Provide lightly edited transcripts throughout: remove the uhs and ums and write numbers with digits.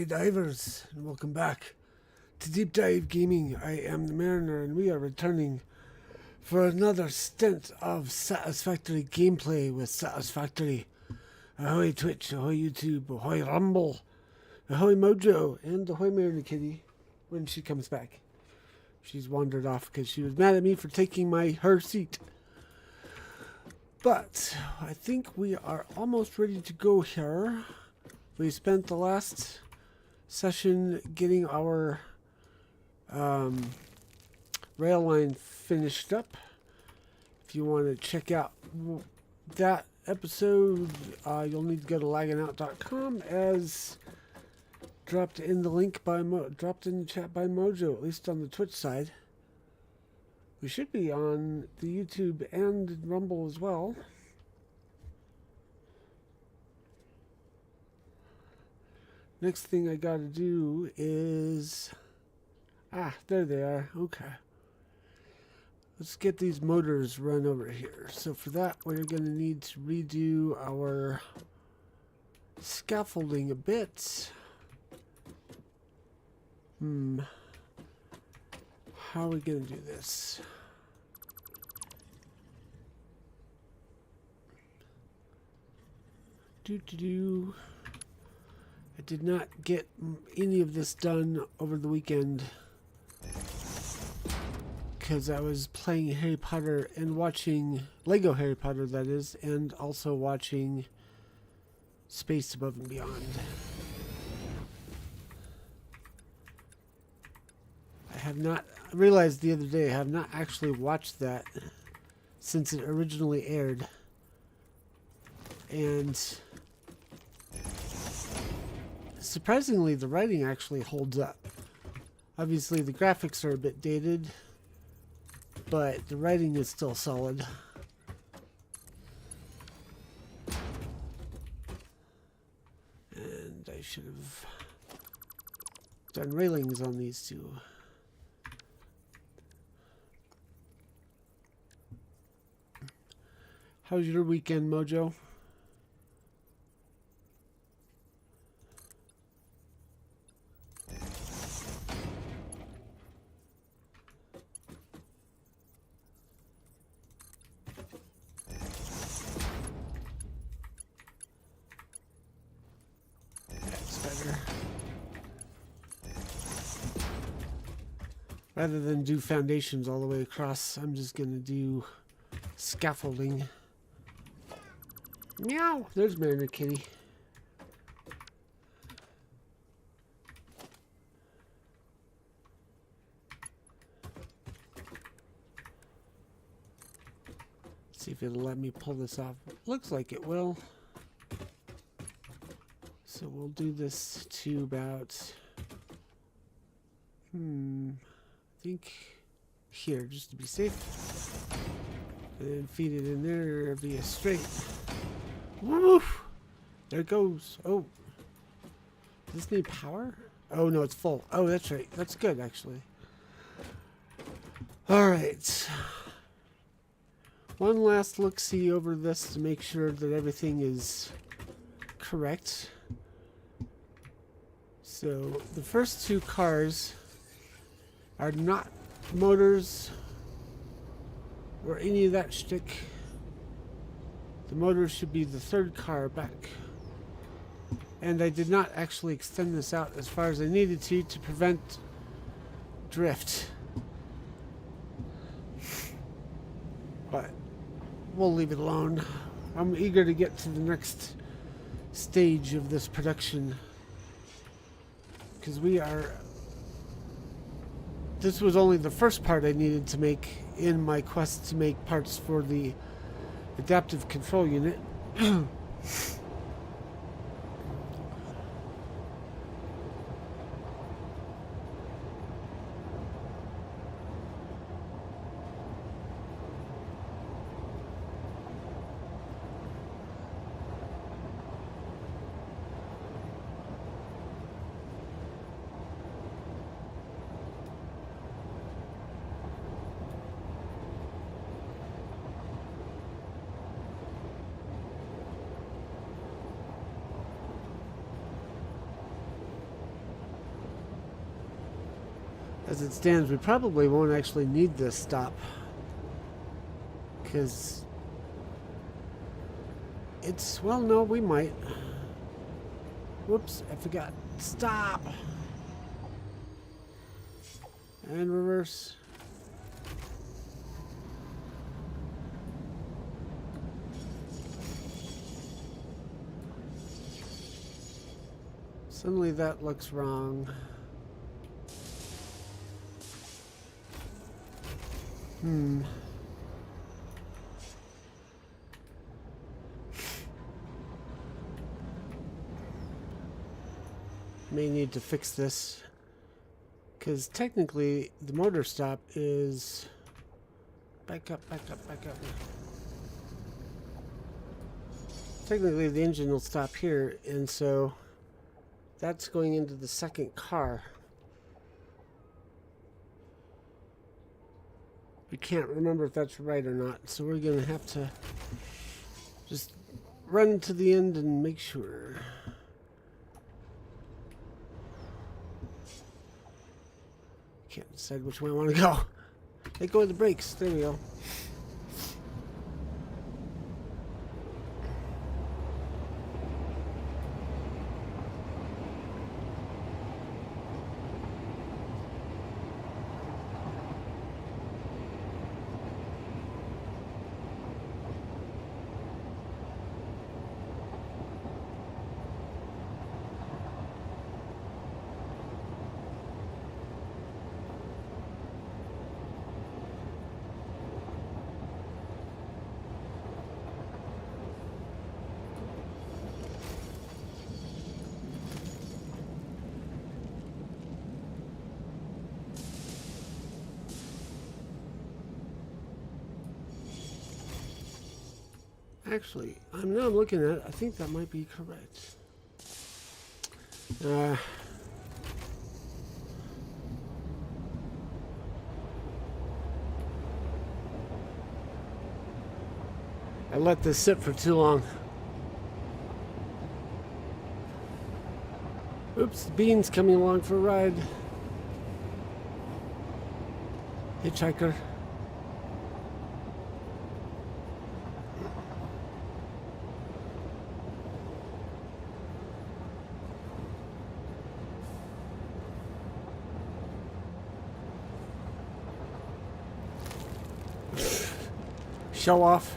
Howdy divers, and welcome back to Deep Dive Gaming. I am the Mariner, and we are returning for another stint of satisfactory gameplay with Satisfactory. Ahoy Twitch, ahoy YouTube, ahoy Rumble, ahoy Mojo, and ahoy Mariner Kitty when she comes back. She's wandered off because she was mad at me for taking her seat. But I think we are almost ready to go here. We spent the last session getting our rail line finished up. If you want to check out that episode, you'll need to go to lagginout.com, as dropped in the link by dropped in the chat by Mojo, at least on the Twitch side. We should be on the YouTube and Rumble as well. Next thing I gotta do is... there they are. Okay. Let's get these motors run over here. So for that, we're gonna need to redo our scaffolding a bit. How are we gonna do this? I did not get any of this done over the weekend because I was playing Harry Potter and watching Lego Harry Potter, that is, and also watching Space Above and Beyond. I realized the other day I have not actually watched that since it originally aired, and surprisingly the writing actually holds up. Obviously the graphics are a bit dated, but the writing is still solid. And I should have done railings on these two. How's your weekend, Mojo? That's better. Rather than do foundations all the way across, I'm just gonna do scaffolding. Meow! There's Mariner Kitty. See if it'll let me pull this off. Looks like it will. So we'll do this to about... I think here, just to be safe. And then feed it in there via straight. Woof! There it goes. Oh. Does this need power? Oh, no, it's full. Oh, that's right. That's good, actually. Alright. One last look-see over this to make sure that everything is correct. So, the first two cars are not motors or any of that shtick. The motor should be the third car back. And I did not actually extend this out as far as I needed to prevent drift. But we'll leave it alone. I'm eager to get to the next stage of this production, because this was only the first part I needed to make in my quest to make parts for the adaptive control unit. As it stands, we probably won't actually need this stop. Because it's, well, no, we might. Whoops, I forgot. Stop! And reverse. Suddenly that looks wrong. May need to fix this. Because technically the motor stop is... Back up, back up, back up. Technically the engine will stop here, and so that's going into the second car. We can't remember if that's right or not, so we're going to have to just run to the end and make sure. Can't decide which way I want to go. Let go of the brakes. There we go. Actually, now I'm looking at it, I think that might be correct. I let this sit for too long. Oops, Bean's coming along for a ride. Hitchhiker. Show off.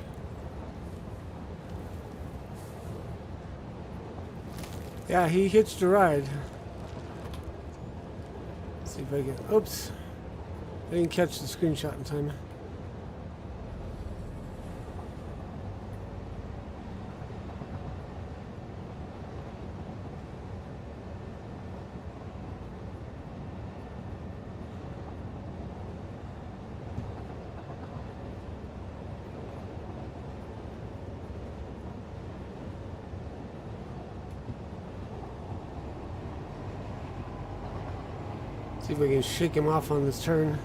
Yeah, he hitched a ride. Let's see if I can. Oops. I didn't catch the screenshot in time. See if we can shake him off on this turn.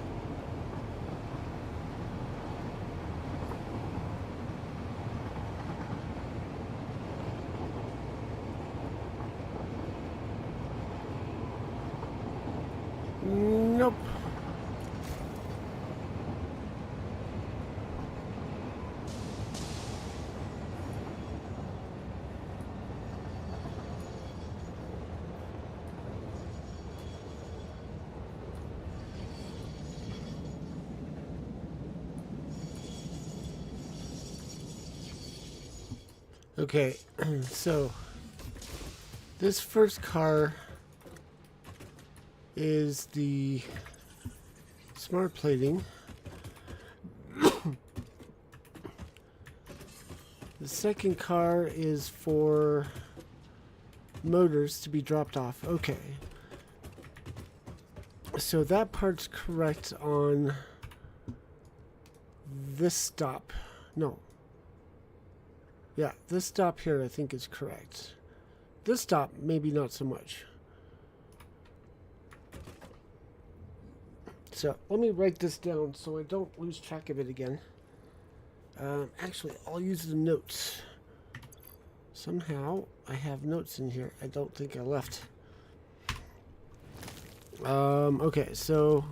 Nope. Okay, so this first car is the smart plating. The second car is for motors to be dropped off. Okay. So that part's correct on this stop. No. Yeah, this stop here I think is correct. This stop, maybe not so much. So let me write this down so I don't lose track of it again. Actually, I'll use the notes. Somehow I have notes in here. I don't think I left. Okay, so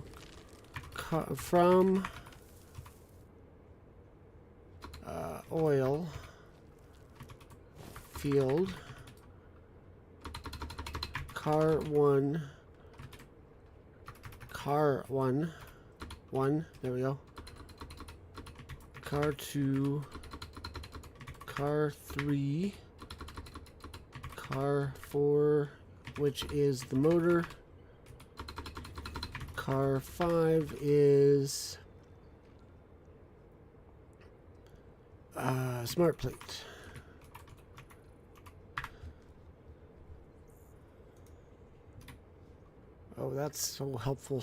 from oil field car one, there we go. Car 2, car 3, car 4, which is the motor. Car 5 is smart plate. Oh, that's so helpful.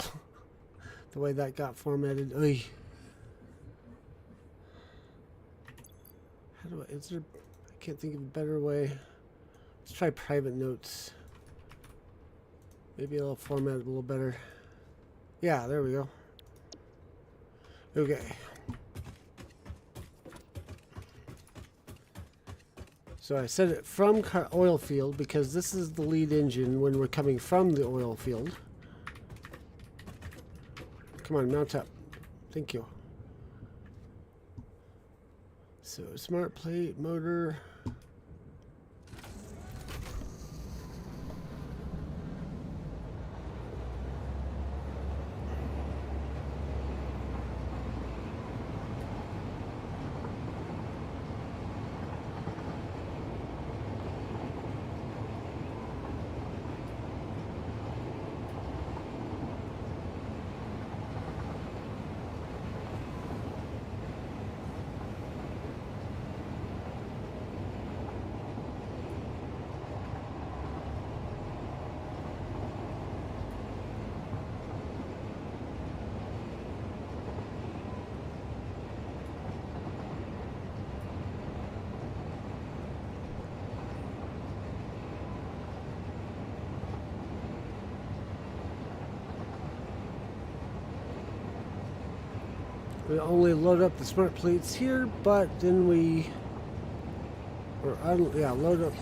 The way that got formatted. Oy. How do I, is there, I can't think of a better way. Let's try private notes. Maybe it'll format it a little better. Yeah, there we go. Okay. So I said it from oil field because this is the lead engine when we're coming from the oil field. Come on, mount up. Thank you. So smart plate, motor. We only load up the smart plates here, but then we, yeah, load up.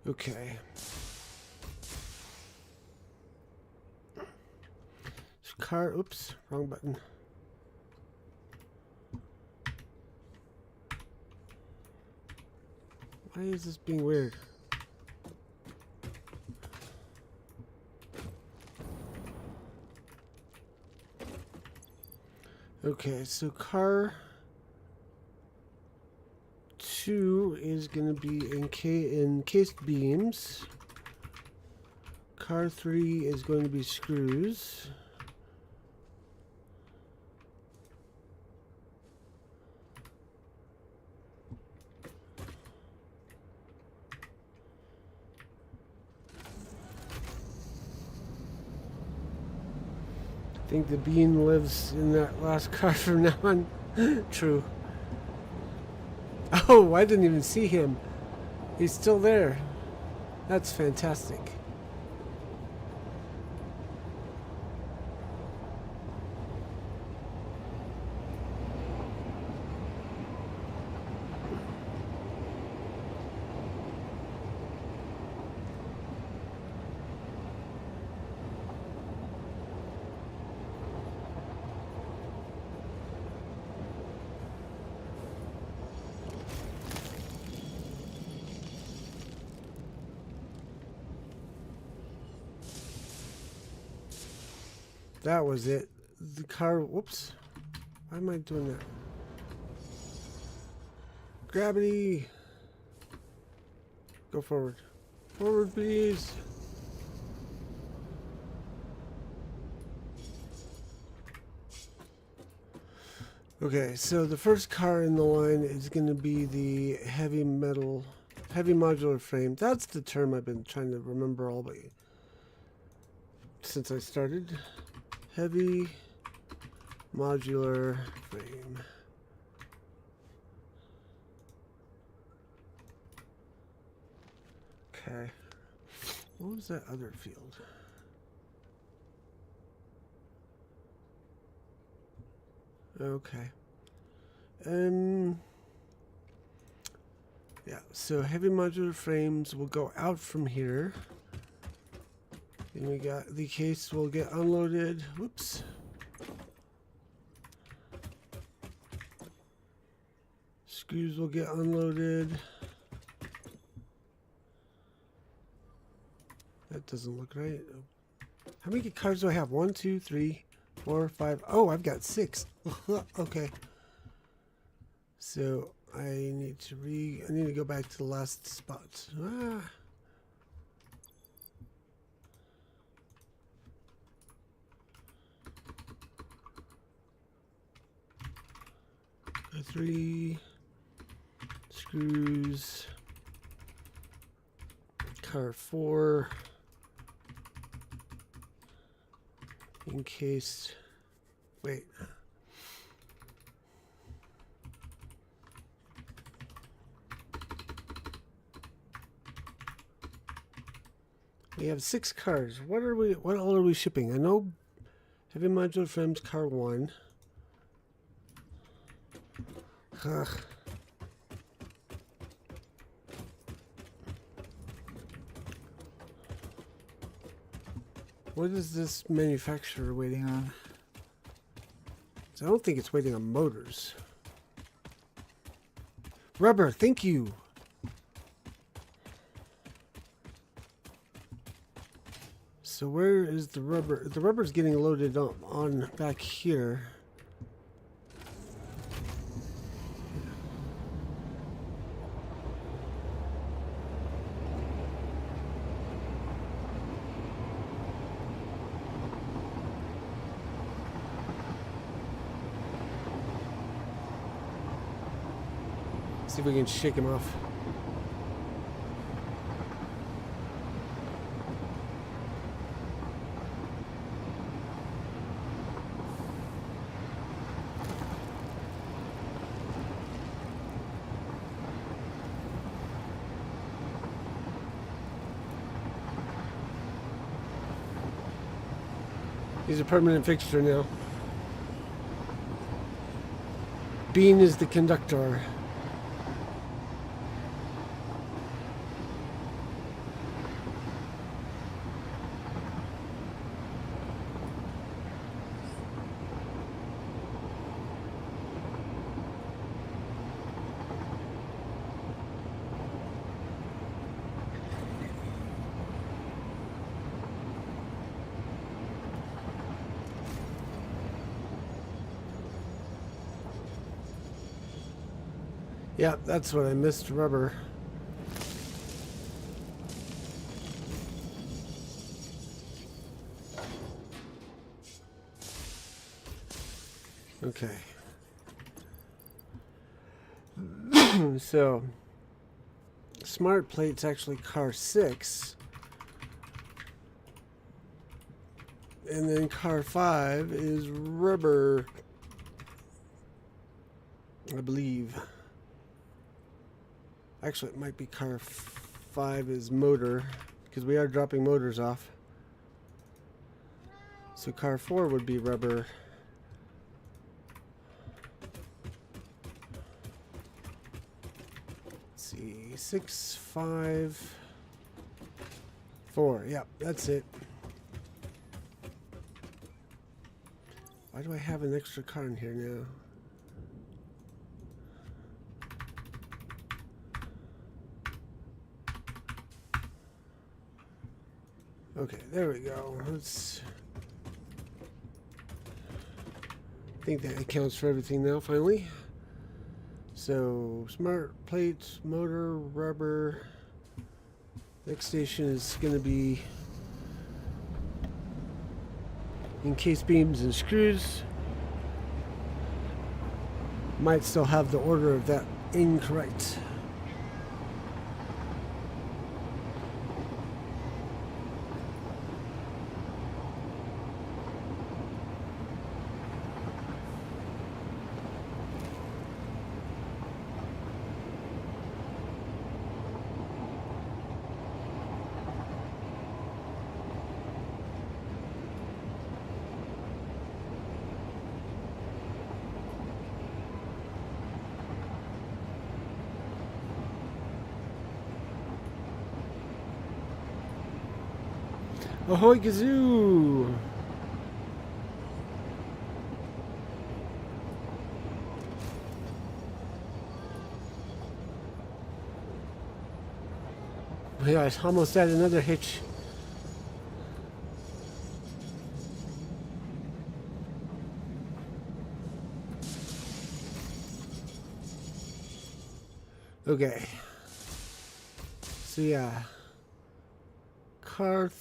Okay. Car, oops, wrong button. Why is this being weird? Okay, so car 2 is going to be encased beams. Car 3 is going to be screws. I think the bean lives in that last car from now on. True. Oh, I didn't even see him. He's still there. That's fantastic. That was it. The car, whoops. Why am I doing that? Gravity. Go forward. Forward, please. Okay, so the first car in the line is going to be the heavy modular frame. That's the term I've been trying to remember all but since I started. Heavy modular frame. Okay. What was that other field? Okay. Yeah, so heavy modular frames will go out from here. Then we got the case will get unloaded. Whoops. Screws will get unloaded. That doesn't look right. How many cars do I have? 1, 2, 3, 4, 5. Oh, I've got 6. Okay. So I need to go back to the last spot. Ah. Three screws. Car 4. In case. Wait. We have 6 cars. What all are we shipping? I know heavy modular frames, car 1. Ugh. What is this manufacturer waiting on? I don't think it's waiting on motors. Rubber, thank you. So where is the rubber? The rubber's getting loaded up on back here. See if we can shake him off. He's a permanent fixture now. Bean is the conductor. Yeah, that's what I missed, rubber. Okay. So, smart plate's actually car 6. And then car 5 is rubber, I believe. Actually, it might be car 5 is motor, because we are dropping motors off. So car 4 would be rubber. Let's see, 6, 5, 4. Yep, that's it. Why do I have an extra car in here now? Okay, there we go. Let's. I think that accounts for everything now, finally. So, smart plates, motor, rubber. Next station is going to be encased beams and screws. Might still have the order of that incorrect. Ahoy, Gazoo! Yeah, I almost had another hitch. Okay. So yeah. Car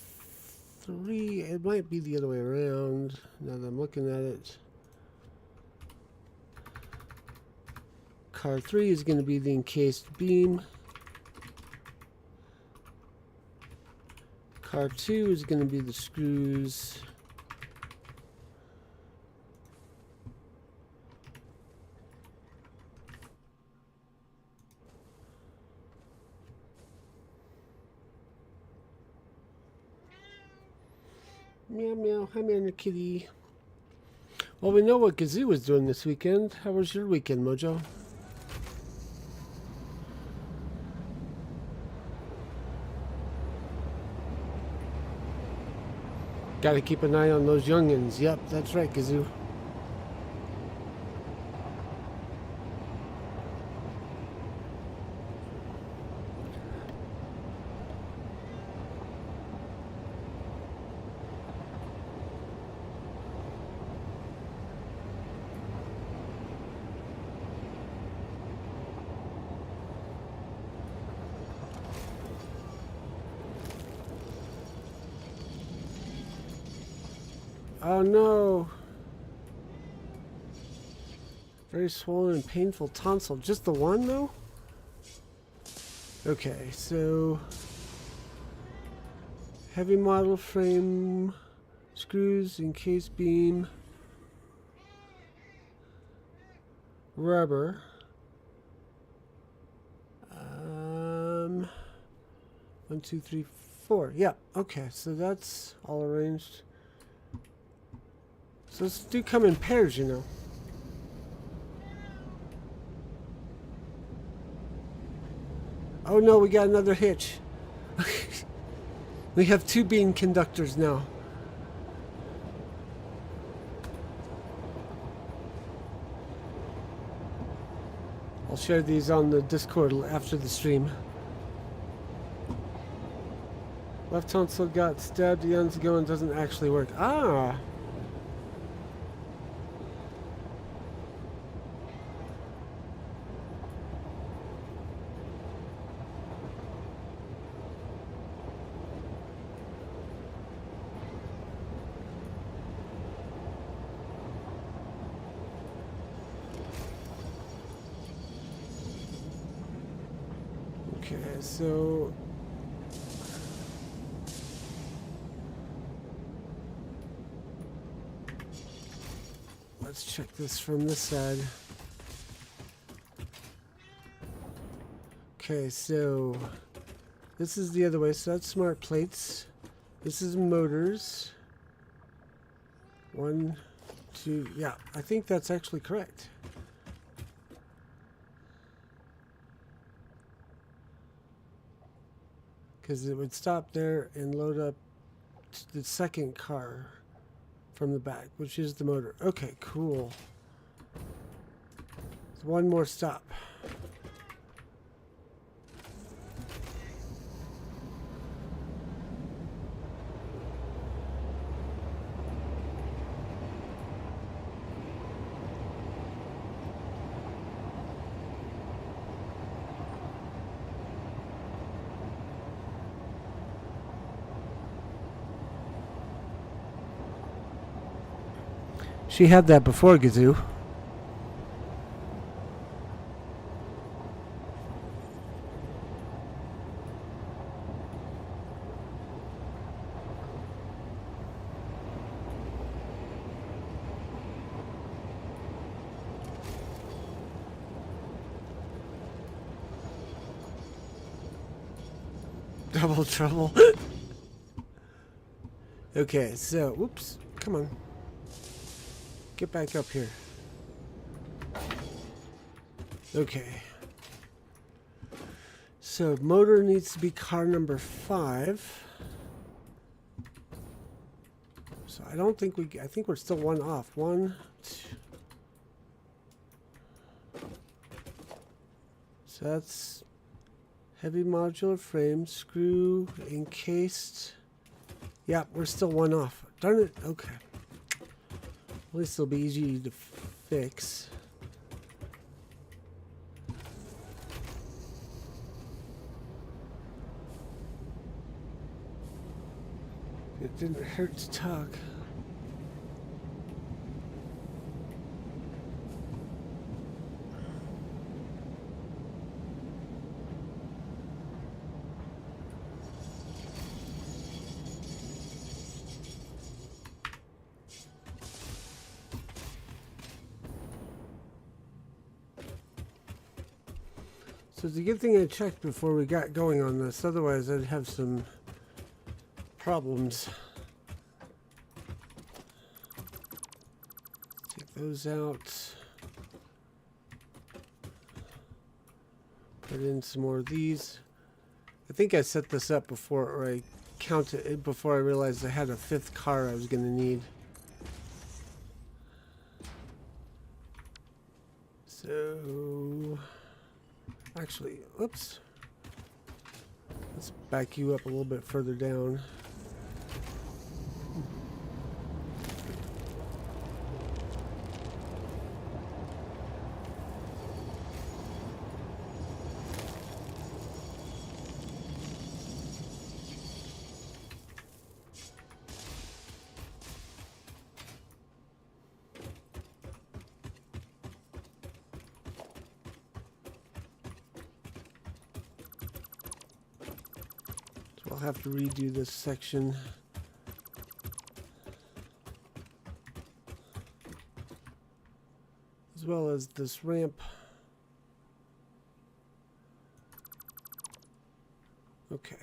3, it might be the other way around now that I'm looking at it. Car 3 is going to be the encased beam. Car 2 is going to be the screws. Meow meow, hi man, kitty. Well, we know what Gazoo was doing this weekend. How was your weekend, Mojo? Gotta keep an eye on those youngins. Yep, that's right, Gazoo. Oh no! Very swollen and painful tonsil. Just the one though? Okay, so heavy model frame, screws, encased beam, rubber. 1, 2, 3, 4. Yeah, okay, so that's all arranged. So those do come in pairs, you know. Oh no, we got another hitch. We have 2 beam conductors now. I'll share these on the Discord after the stream. Left tonsil got stabbed eons ago and doesn't actually work. Ah! Okay, so let's check this from this side. Okay, so this is the other way, so that's smart plates. This is motors. 1, 2, yeah, I think that's actually correct. Because it would stop there and load up the second car from the back, which is the motor. Okay, cool. One more stop. She had that before, Gazoo. Double trouble. Okay, so, whoops, come on. Get back up here. Okay. So motor needs to be car number 5. So I don't think I think we're still one off. One, two. So that's heavy modular frame, screw, encased. Yeah, we're still one off. Darn it. Okay. At least it'll be easy to fix. It didn't hurt to talk. So it's a good thing I checked before we got going on this, otherwise I'd have some problems. Take those out. Put in some more of these. I think I set this up before, or I counted it before I realized I had a 5th car I was going to need. So, actually, oops. Let's back you up a little bit further down. I'll have to redo this section. As well as this ramp. Okay.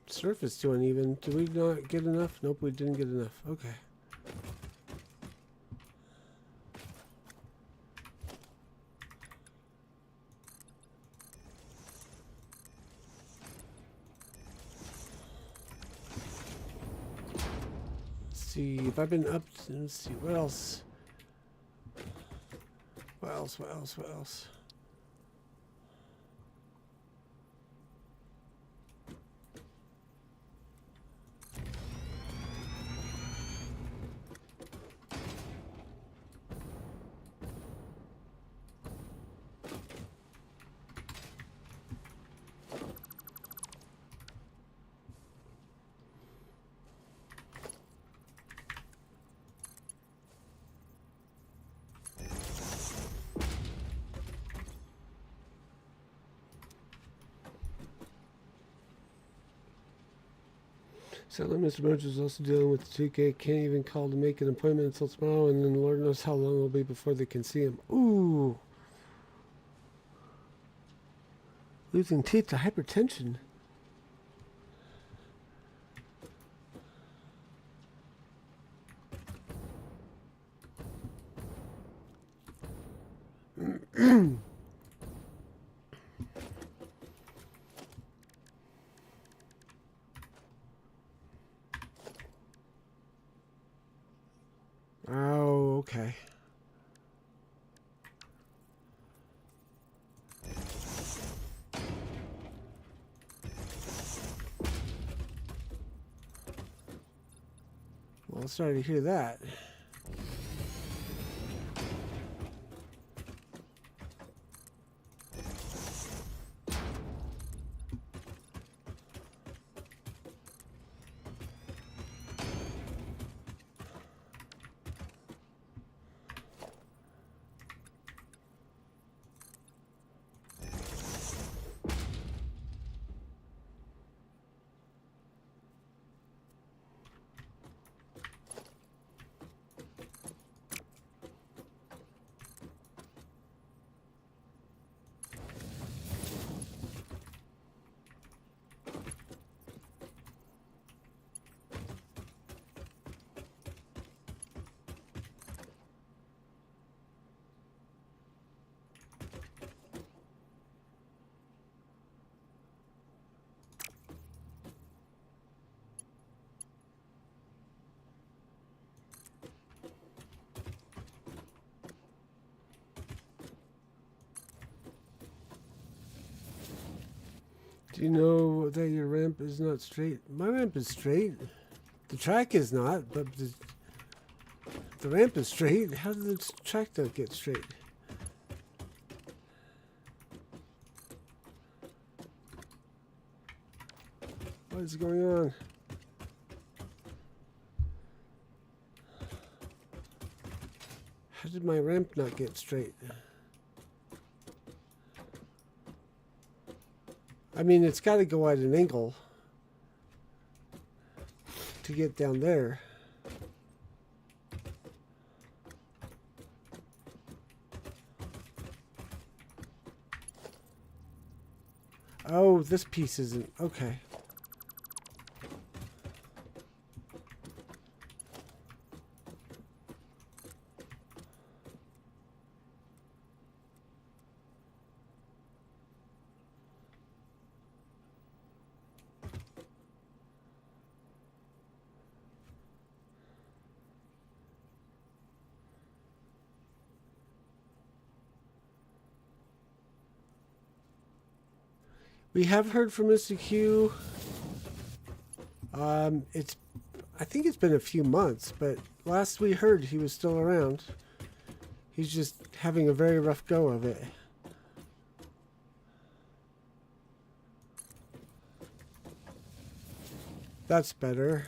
Surface too uneven. Did we not get enough? Nope, we didn't get enough. Okay. Let's see if I've been up. Let's see what else. What else? What else? What else? Sadly, Mr. Burns is also dealing with the 2K. Can't even call to make an appointment until tomorrow, and then Lord knows how long it will be before they can see him. Ooh. Losing teeth to hypertension. Oh, okay. Well, sorry to hear that. Do you know that your ramp is not straight? My ramp is straight. The track is not, but the ramp is straight. How did the track not get straight? What is going on? How did my ramp not get straight? I mean, it's got to go at an angle to get down there. Oh, this piece isn't. Okay. We have heard from Mr. Q. I think it's been a few months, but last we heard he was still around. He's just having a very rough go of it. That's better.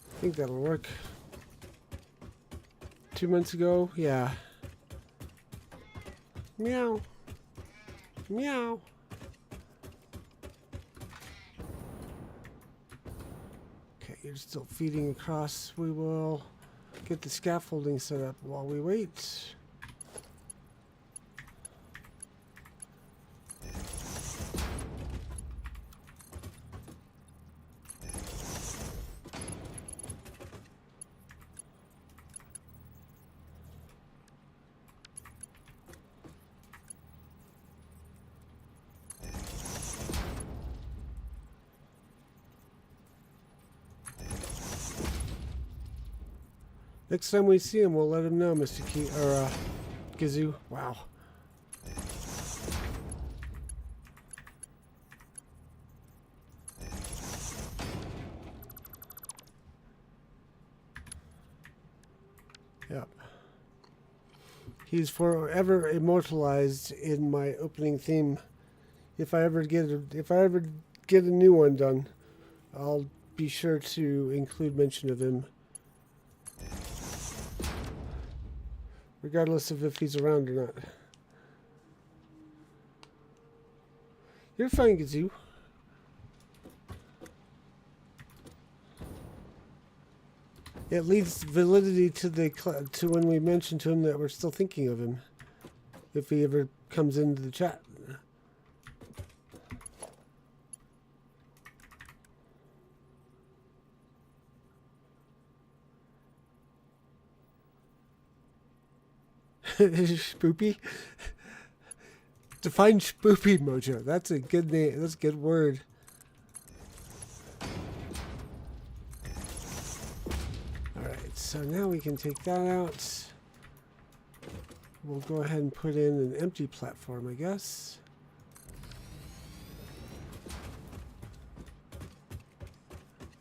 I think that'll work. 2 months ago, yeah. Meow. Meow. Okay, you're still feeding across. We will get the scaffolding set up while we wait. Next time we see him, we'll let him know, Mr. Key or Gazoo. Wow. Yep. He's forever immortalized in my opening theme. If I ever get a new one done, I'll be sure to include mention of him. Regardless of if he's around or not. You're fine, Gazoo. It leads validity to when we mention to him that we're still thinking of him. If he ever comes into the chat. Spoopy? Define spoopy, Mojo. That's a good name. That's a good word. Alright, so now we can take that out. We'll go ahead and put in an empty platform, I guess.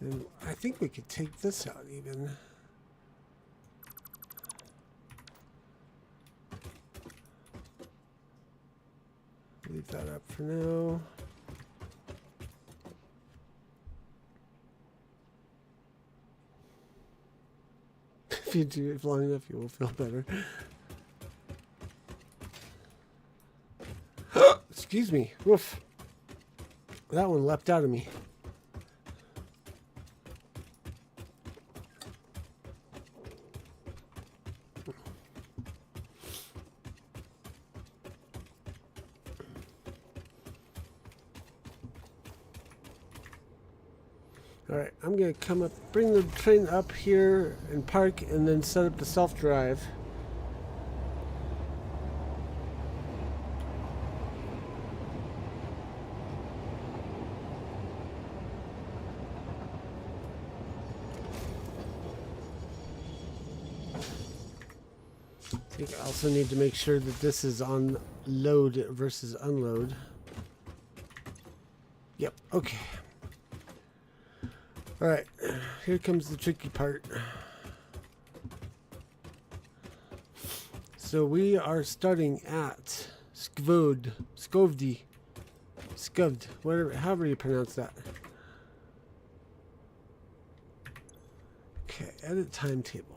And I think we could take this out even. Leave that up for now. If you do it long enough, you will feel better. Excuse me. Woof. That one leapt out of me. Alright, I'm going to come up, bring the train up here and park and then set up the self-drive. I think I also need to make sure that this is on load versus unload. Yep, okay. Alright, here comes the tricky part. So we are starting at Scovd, whatever, however you pronounce that. Okay, edit timetable.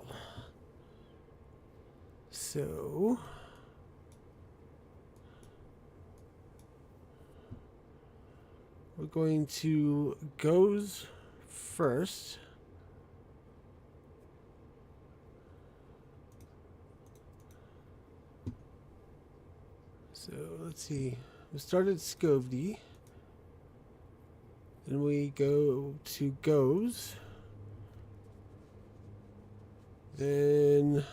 So we're going to goes first. So let's see. We started Scovd. Then we go to goes. Then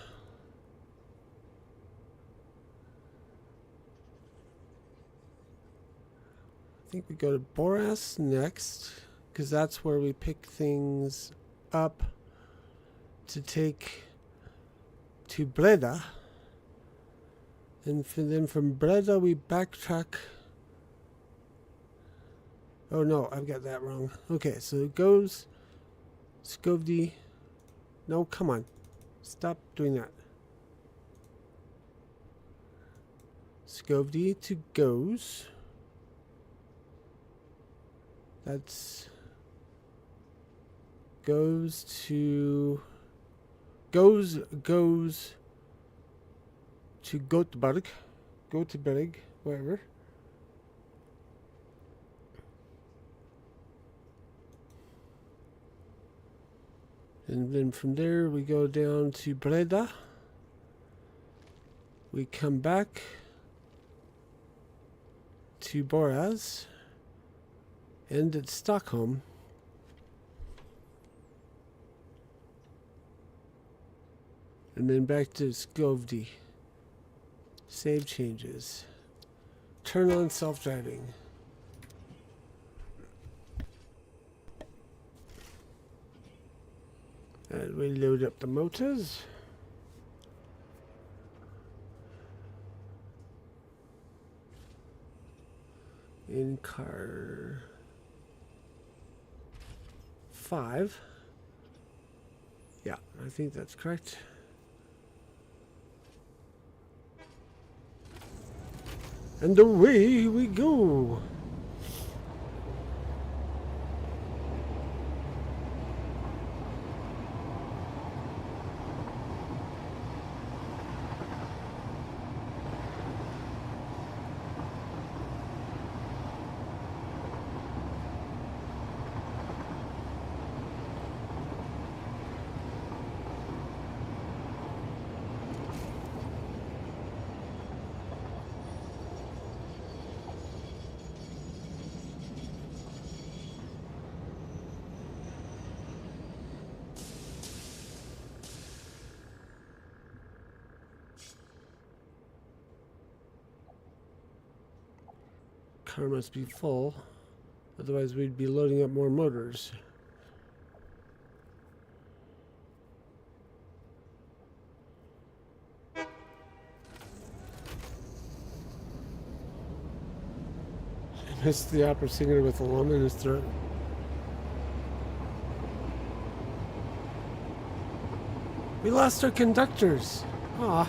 I think we go to Boras next, because that's where we pick things up to take to Breda. And then from Breda we backtrack. Oh no, I've got that wrong. Okay, so it goes Scovd. No, come on. Stop doing that. Scovd to goes. That's goes to Göteborg, wherever. And then from there we go down to Breda. We come back to Boras. End at Stockholm. And then back to Scovd. Save changes. Turn on self-driving. And we load up the motors. In car 5. Yeah, I think that's correct. And away we go. Car must be full, otherwise we'd be loading up more motors. I missed the opera singer with a lump in his throat. We lost our conductors. Aw.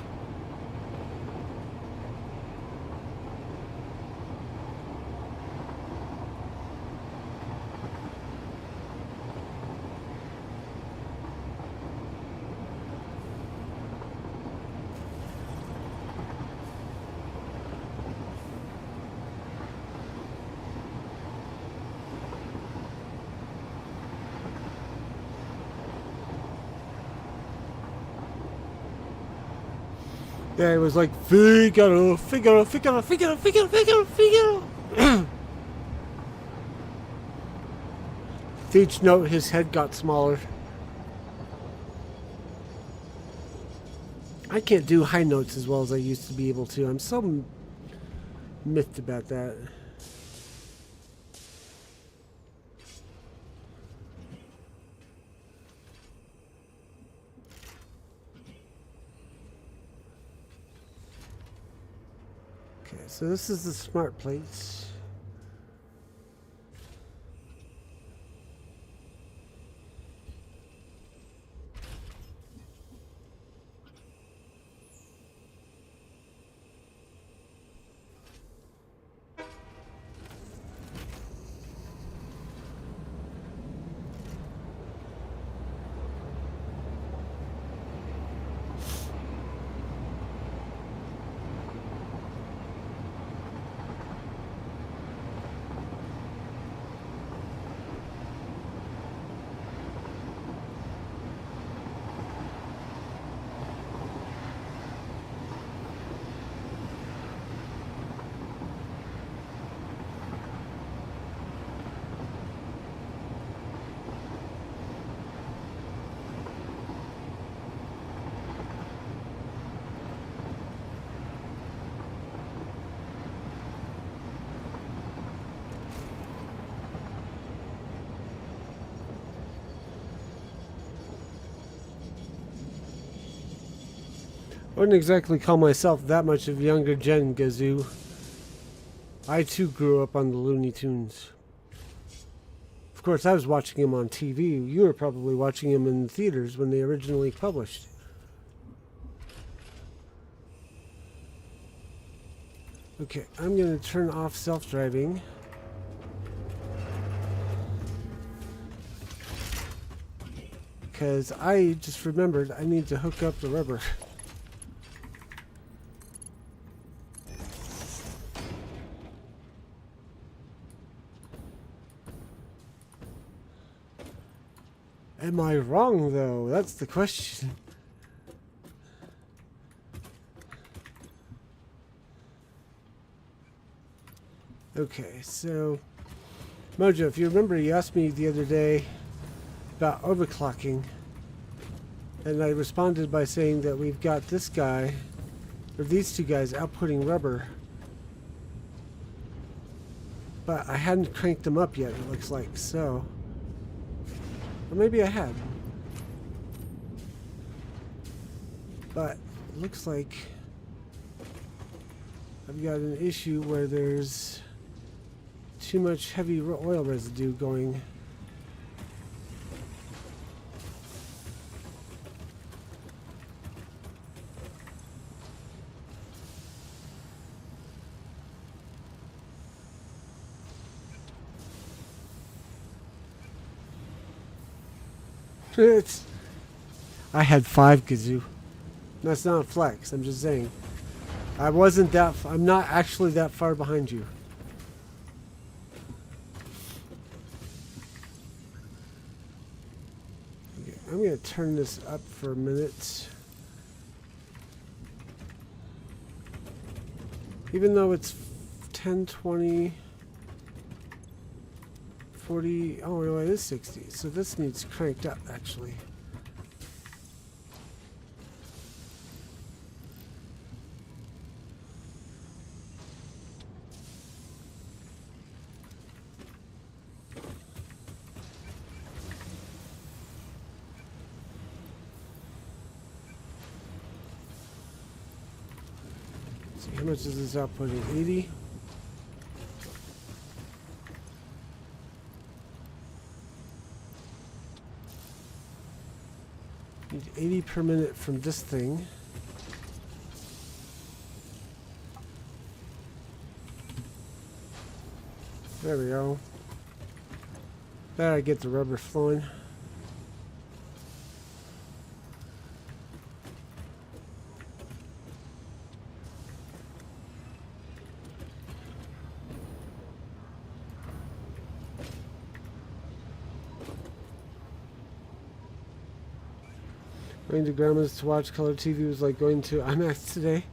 Yeah, it was like Figaro. With each note, his head got smaller. I can't do high notes as well as I used to be able to. I'm so miffed about that. Okay, so this is the smart plates. I wouldn't exactly call myself that much of younger gen, Gazoo. I too grew up on the Looney Tunes. Of course, I was watching him on TV. You were probably watching him in theaters when they originally published. Okay, I'm going to turn off self-driving. Because I just remembered I need to hook up the rubber. Am I wrong, though? That's the question. Okay, so... Mojo, if you remember, you asked me the other day about overclocking. And I responded by saying that we've got this guy, or these two guys, outputting rubber. But I hadn't cranked them up yet, it looks like, so... Or maybe I had. But it looks like I've got an issue where there's too much heavy oil residue going. I had 5, Gazoo. That's not a flex, I'm just saying. I'm not actually that far behind you. Okay, I'm going to turn this up for a minute. Even though it's 10, 20... 40, oh no, it is 60, so this needs cranked up actually. See, how much is this outputting? 80? Need 80 per minute from this thing. There we go. There I get the rubber flowing. Going to grandma's to watch color TV was like going to IMAX today.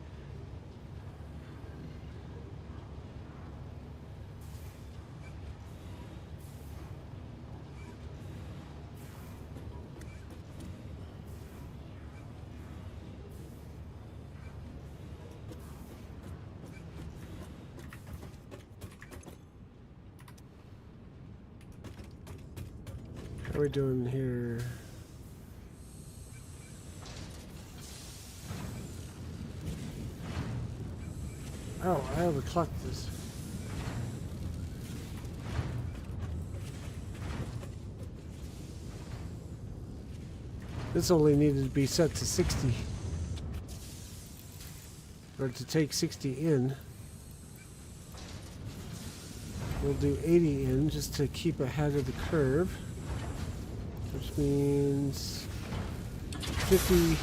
How are we doing here? Oh, I overclocked this. This only needed to be set to 60. Or to take 60 in. We'll do 80 in just to keep ahead of the curve. Which means 50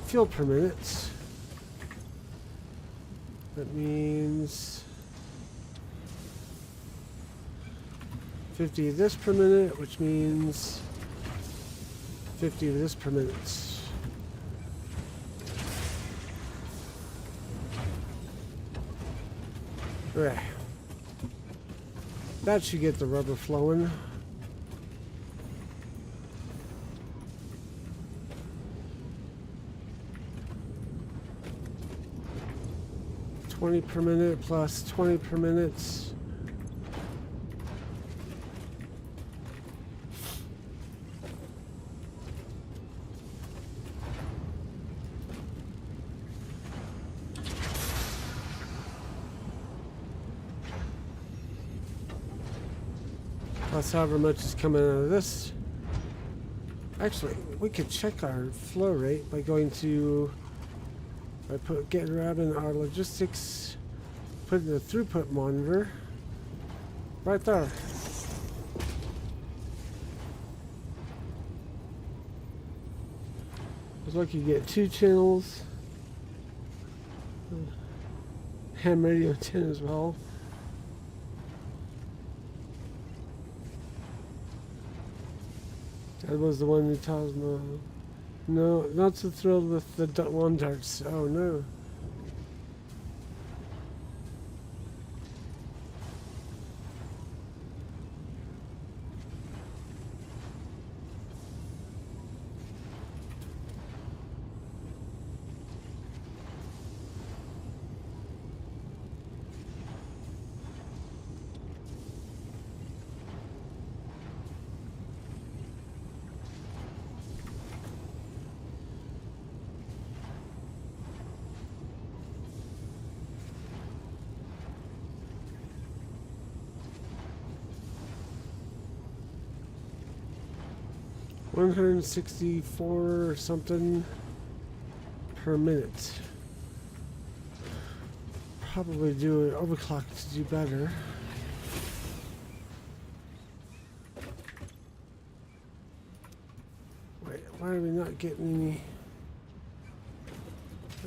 fuel per minute. That means 50 of this per minute, which means 50 of this per minute. Right. That should get the rubber flowing. $20 per minute plus 20 per minute. Plus however much is coming out of this. Actually, we could check our flow rate by going to grabbing our logistics, putting the throughput monitor right there. Looks like you get 2 channels, ham radio 10 as well. That was the one who tells me. No, not so thrilled with the one darts. Oh no. $164 or something per minute. Probably do an overclock to do better. Wait, why are we not getting any?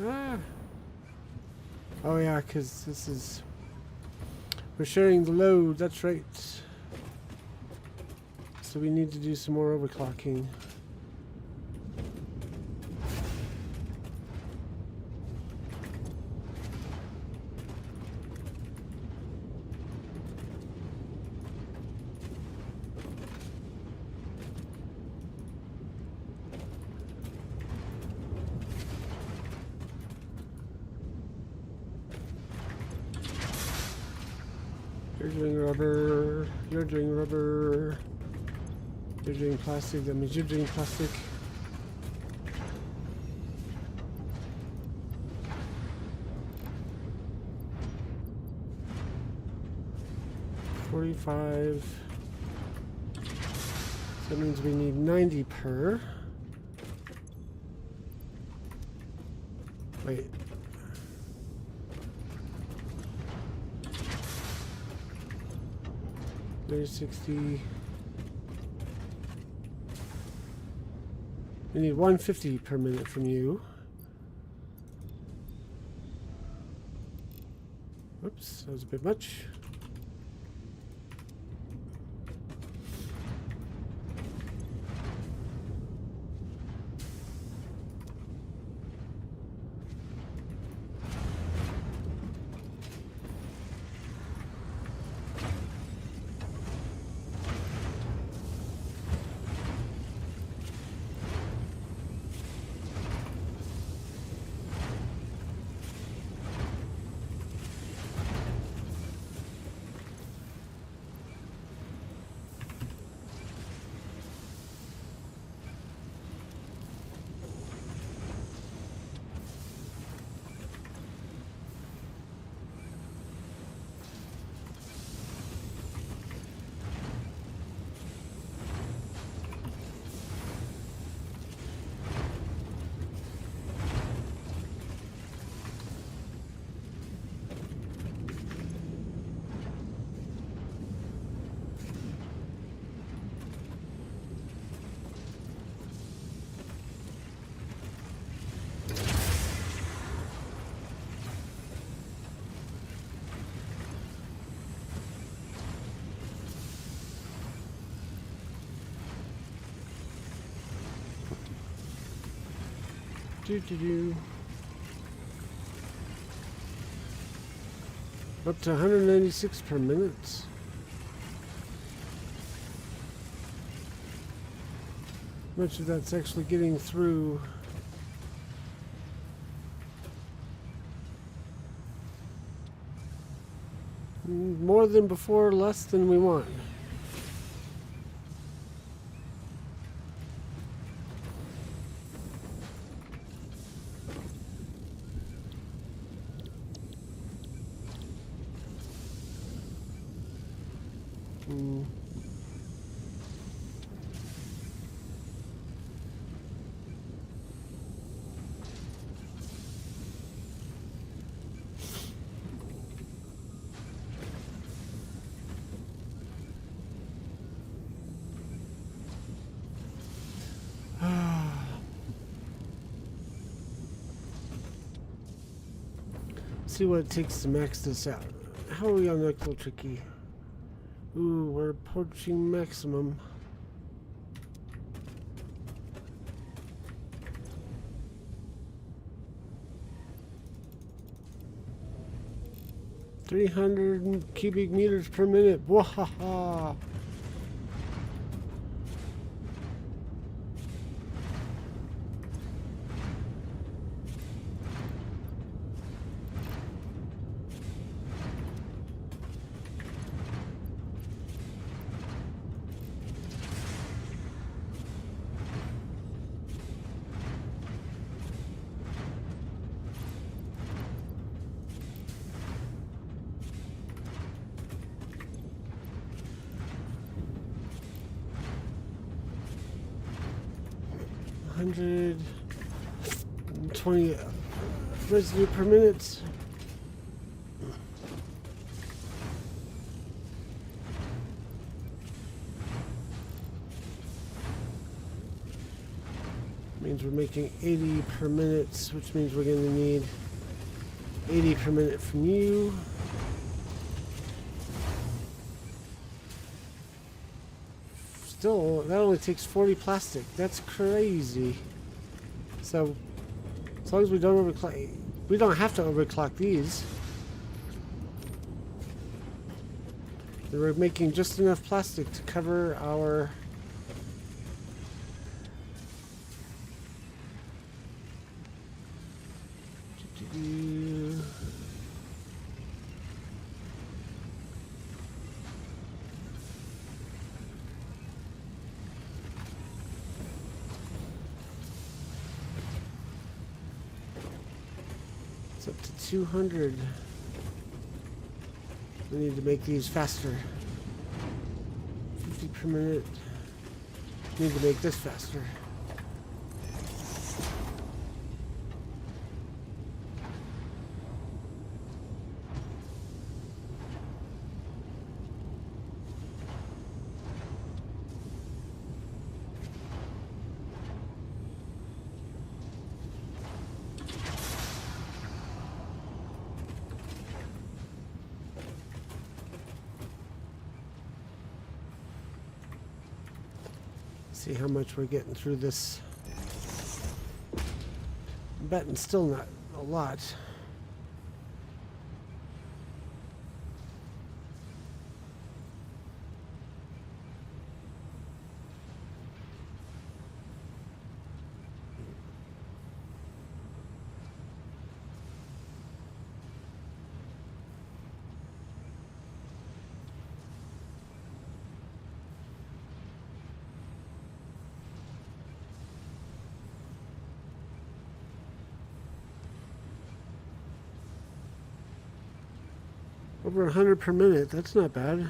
Ah! Oh yeah, because this is... We're sharing the load, that's right. So we need to do some more overclocking. You're doing rubber, you're doing rubber. You're doing plastic, that means you're doing plastic. $45. So that means we need 90 per. Wait. There's 60. We need 150 per minute from you. Oops, that was a bit much. Up to 196 per minute. Much of that's actually getting through. More than before, less than we want. See what it takes to max this out. How are we on Electro Tricky? Ooh, we're approaching maximum. $300 cubic meters per minute. Wahaha! $120 residue per minute. Means we're making 80 per minute, which means we're going to need 80 per minute from you. Still, that only takes 40 plastic. That's crazy. So, as long as we don't overclock, we don't have to overclock these. We're making just enough plastic to cover our it's up to 200. We need to make these faster. 50 per minute. We need to make this faster. See how much we're getting through this. I'm betting still not a lot. Over 100 per minute, that's not bad.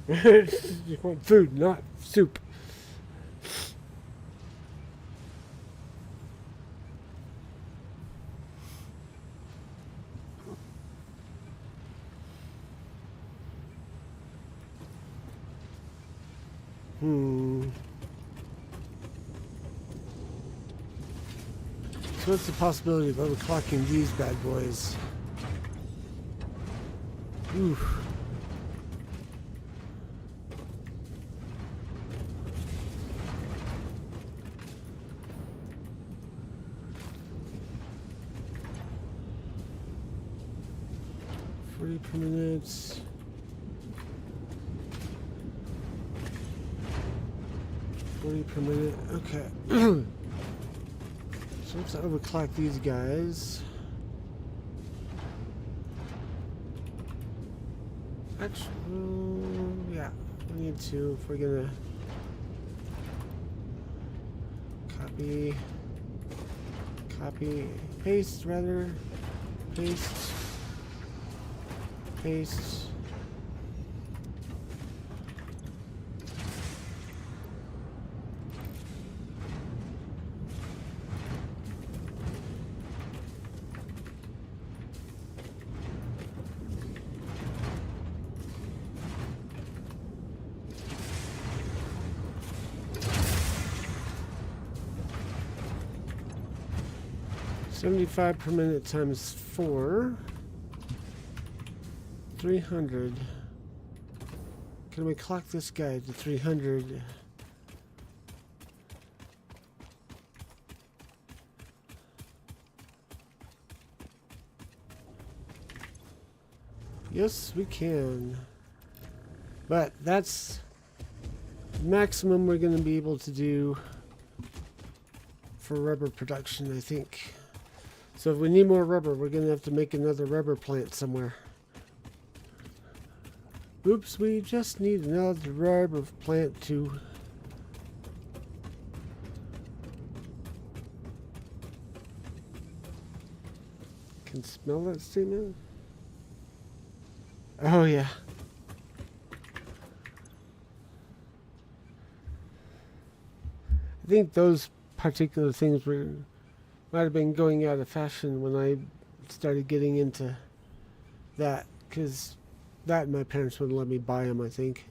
You want food, not soup. So what's the possibility of overclocking these bad boys? Oof. 40 per minute. Per minute. Okay. So let's overclock these guys. Actually, yeah, we need to if we're gonna copy, paste rather, paste. 75 per minute times 4. 300. Can we clock this guy to 300? Yes, we can. But that's maximum we're going to be able to do for rubber production, I think. So if we need more rubber, we're going to have to make another rubber plant somewhere. Oops, we just need another rubber plant too. Can smell that statement? Oh yeah. I think those particular things might have been going out of fashion when I started getting into that, because that my parents wouldn't let me buy them, I think.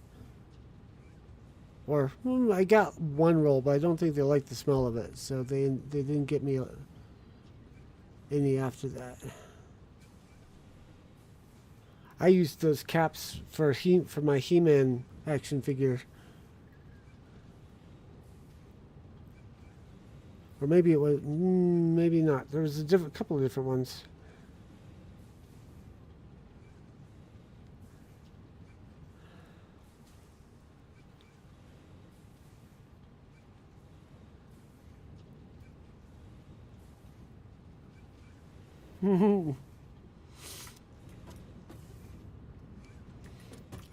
Or I got one roll, but I don't think they liked the smell of it, so they didn't get me any after that. I used those caps for my He-Man action figure. Or maybe it was, maybe not. There was a couple of different ones.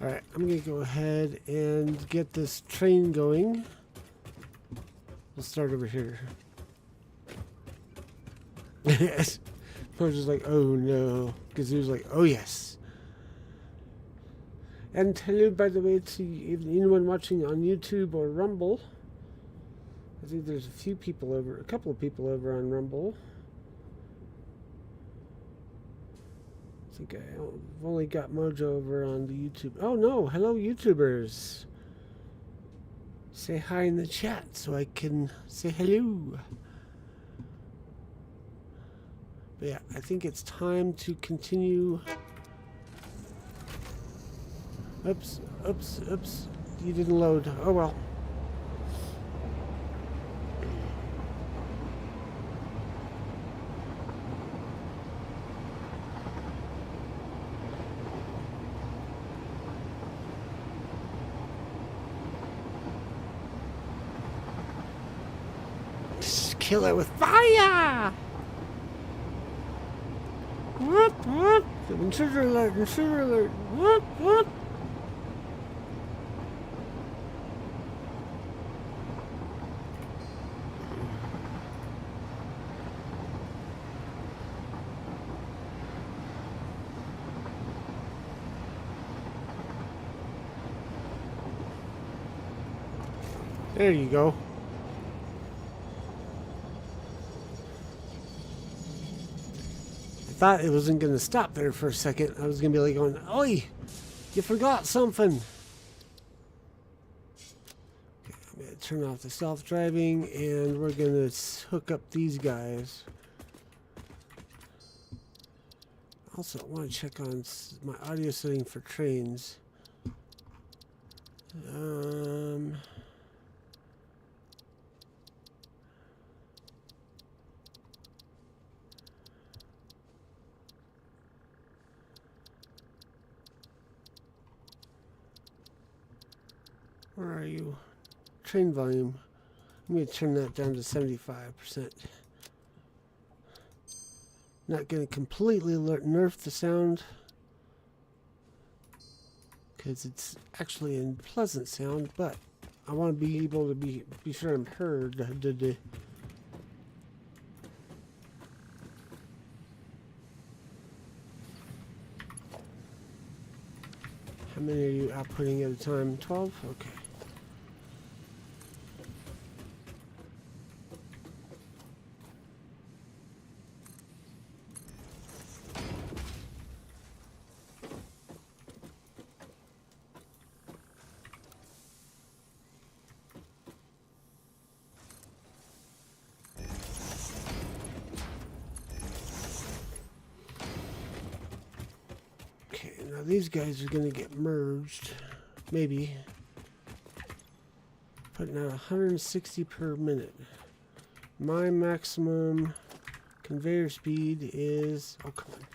Alright, I'm going to go ahead and get this train going. We'll start over here. Yes. I was just like, oh no. Because he was like, oh yes. And hello, by the way, to anyone watching on YouTube or Rumble. I think there's a couple of people over on Rumble. I think I've only got Mojo over on the YouTube. Oh no, hello YouTubers. Say hi in the chat so I can say hello. But yeah, I think it's time to continue. Oops. You didn't load. Oh well. Just kill it with fire! Whoop, whoop. Intruder alert, intruder alert. Whoop, whoop. There you go. I thought it wasn't going to stop there for a second. I was going to be like going, oi, you forgot something. Okay, I'm going to turn off the self-driving and we're going to hook up these guys. Also, I want to check on my audio setting for trains. Where are you? Train volume. I'm going to turn that down to 75%. Not going to completely nerf the sound, because it's actually a pleasant sound, but I want to be able to be sure I'm heard. How many are you outputting at a time? 12? Okay. Now these guys are going to get merged, maybe. Putting out 160 per minute. My maximum conveyor speed is, oh come on,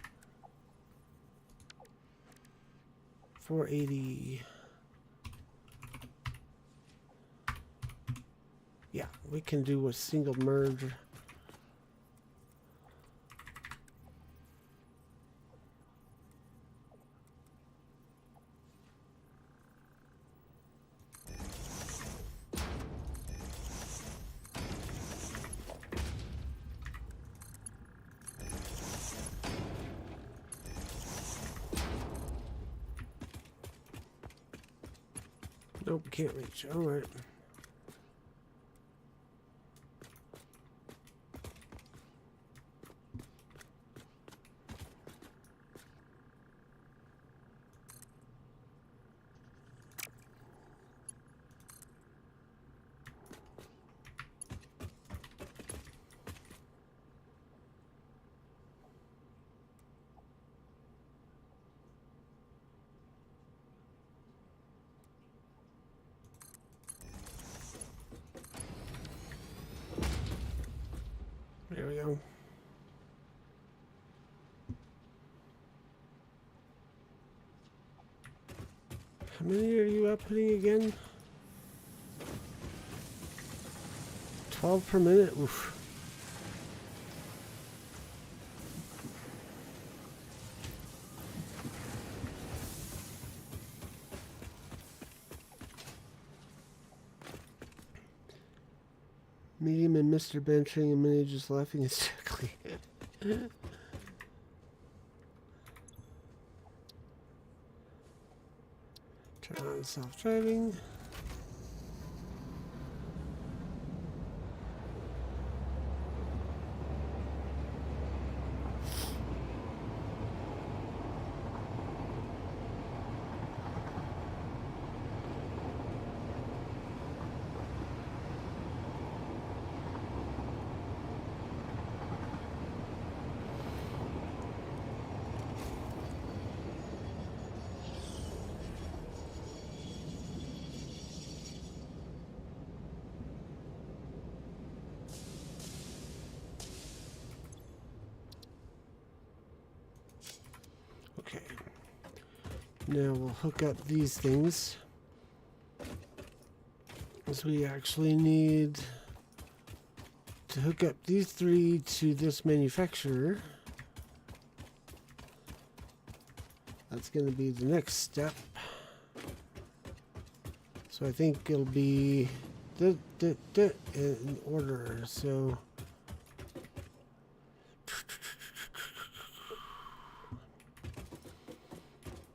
480. Yeah, we can do a single merge. Nope, can't reach. All right. There we go. How many are you outputting again? 12 per minute? Oof. Medium and Mr. Benching and Minnie just laughing hysterically. Turn on self-driving. Okay. Now we'll hook up these things, as we actually need to hook up these three to this manufacturer. That's going to be the next step. So I think it'll be in order. So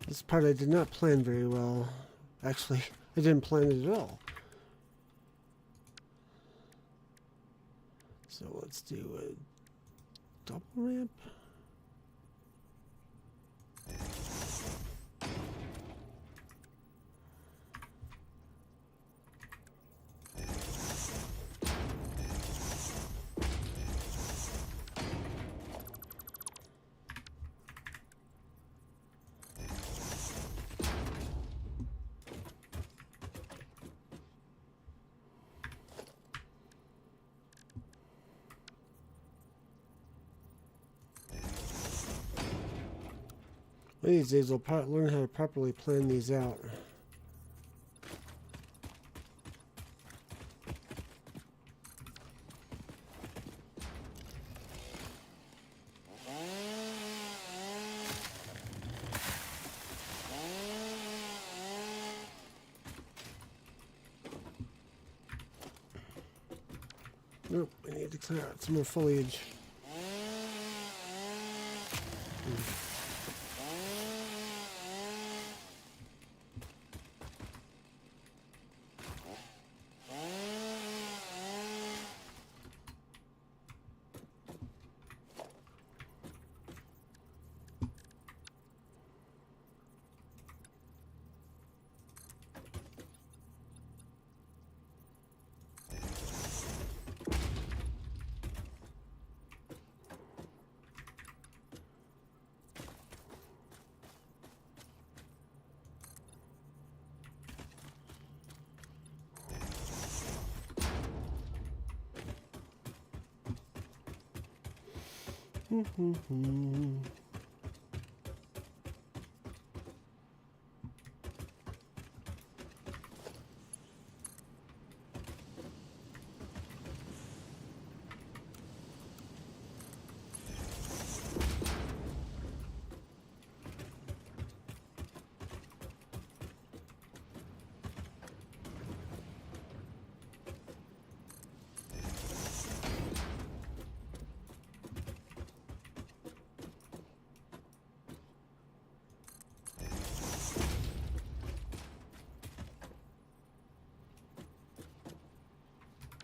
this part I did not plan very well. Actually, I didn't plan it at all. So let's do a double ramp. One of these days I'll learn how to properly plan these out. Oh, I need to clear out some more foliage.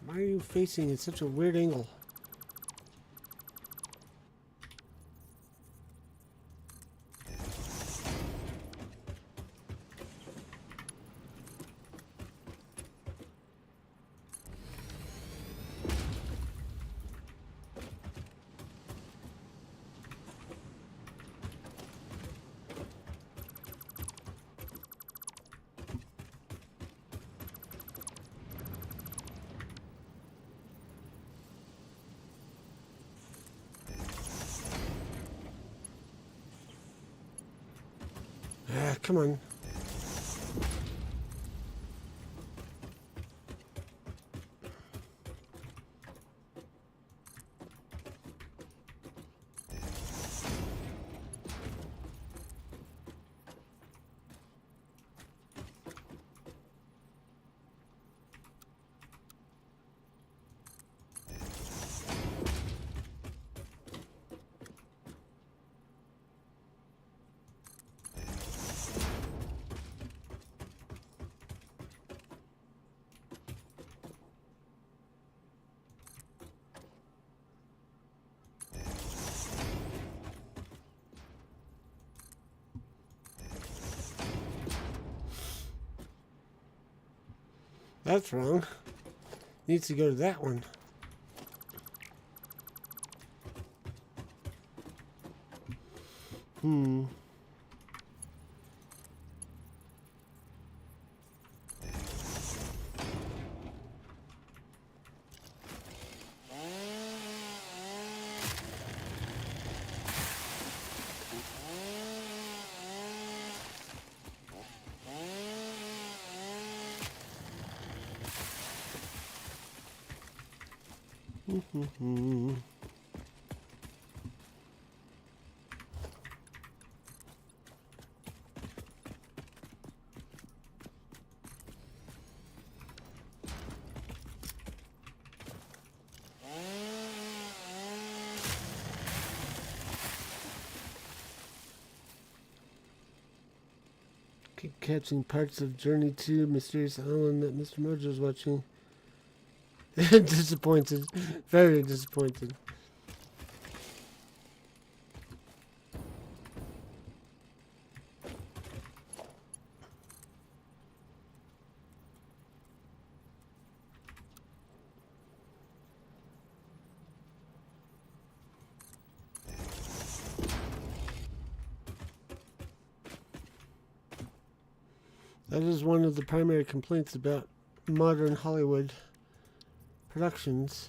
Why are you facing at such a weird angle? Ah, come on. That's wrong. Needs to go to that one. Keep catching parts of Journey to Mysterious Island that Mr. Mojo's watching. Disappointed. Very disappointed. That is one of the primary complaints about modern Hollywood productions.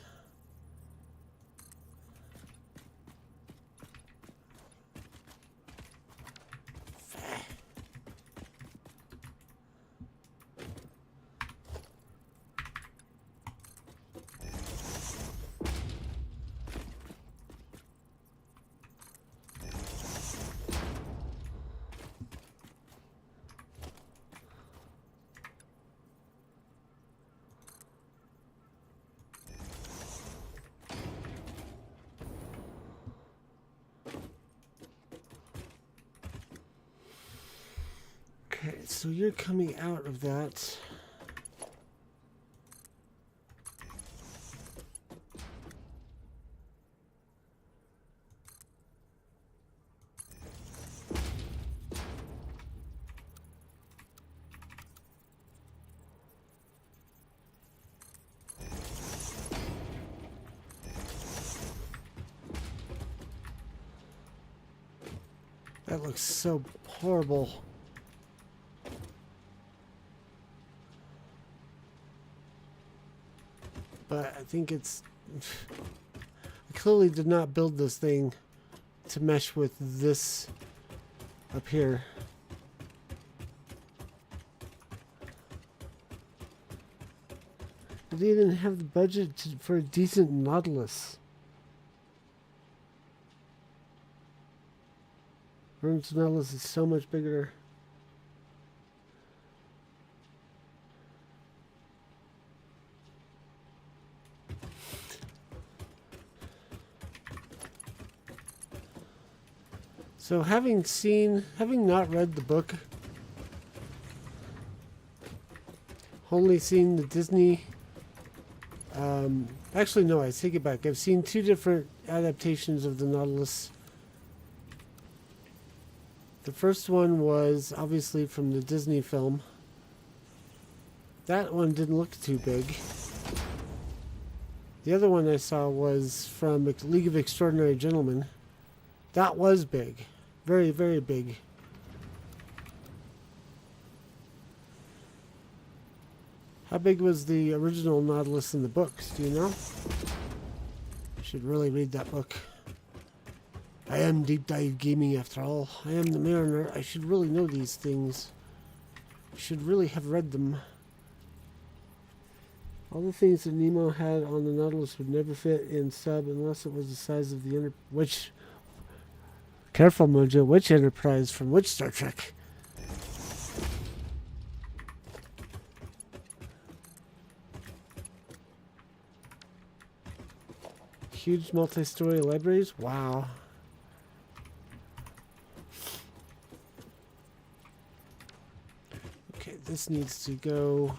Okay, so you're coming out of that. That looks so horrible. But I think it's... I clearly did not build this thing to mesh with this up here. I didn't even have the budget for a decent Nautilus. Vern's Nautilus is so much bigger. So having not read the book, only seen the Disney, actually no, I take it back. I've seen 2 different adaptations of the Nautilus. The first one was obviously from the Disney film. That one didn't look too big. The other one I saw was from League of Extraordinary Gentlemen. That was big. Very, very big. How big was the original Nautilus in the books? Do you know? I should really read that book. I am Deep Dive Gaming after all. I am the Mariner. I should really know these things. I should really have read them. All the things that Nemo had on the Nautilus would never fit in sub unless it was the size of the which... Careful, Mojo. Which Enterprise from which Star Trek? Huge multi-story libraries? Wow. Okay, this needs to go...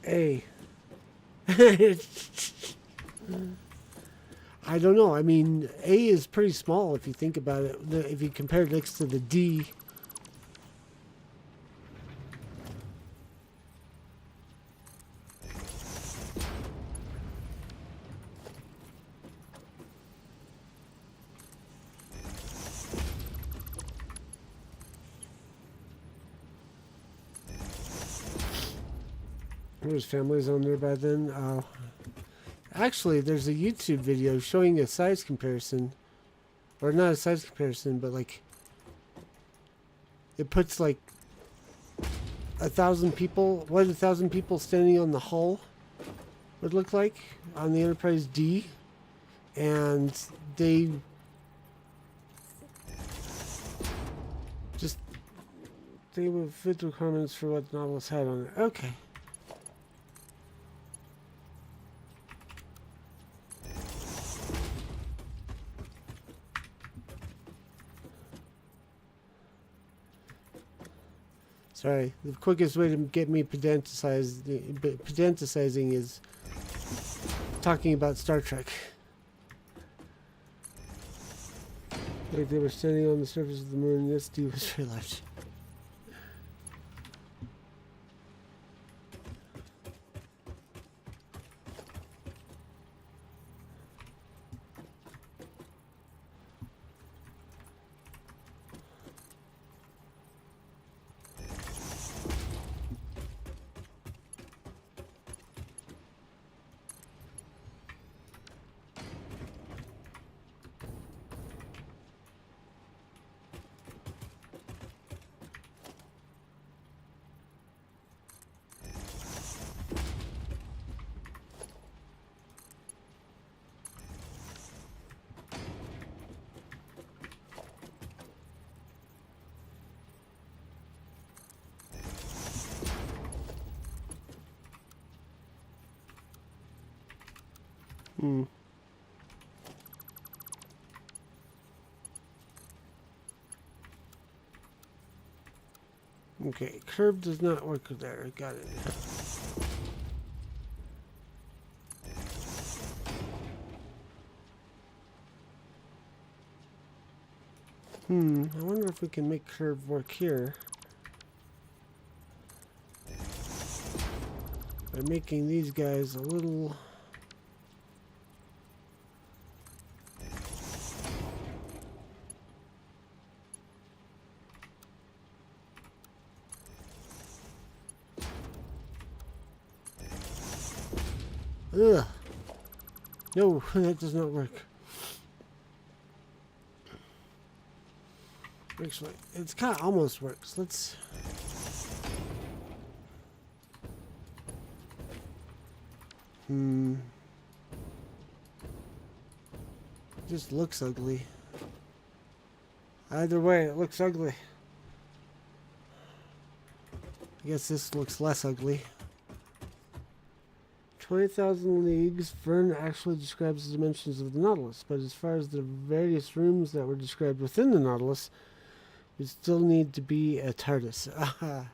A. I don't know. I mean, A is pretty small if you think about it. If you compare it next to the D. There's families on there by then. Actually, there's a YouTube video showing a size comparison. Or not a size comparison, but like... It puts like... 1,000 people... What 1,000 people standing on the hull would look like on the Enterprise D. And they... They would fit the requirements for what the Nautilus had on it. Okay. Sorry, the quickest way to get me pedanticizing is talking about Star Trek. Like they were standing on the surface of the moon, this D was very large. Okay, curve does not work there. Got it. I wonder if we can make curve work here. By making these guys a little... Ugh. No, that does not work. Actually, it's kind of almost works. Let's... Just looks ugly. Either way, it looks ugly. I guess this looks less ugly. 20,000 leagues. Vern actually describes the dimensions of the Nautilus, but as far as the various rooms that were described within the Nautilus, it still need to be a TARDIS. Aha.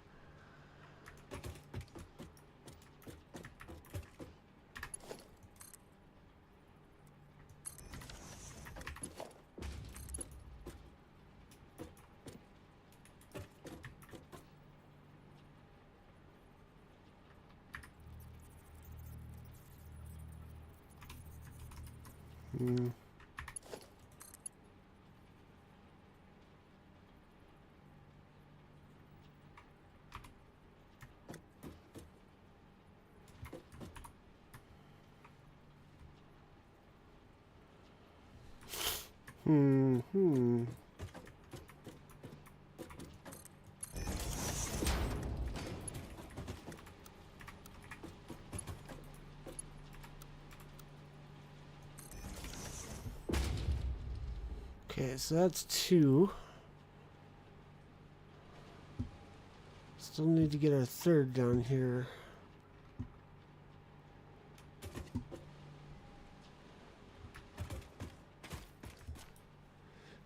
Okay, so that's 2. Still need to get our 3rd down here.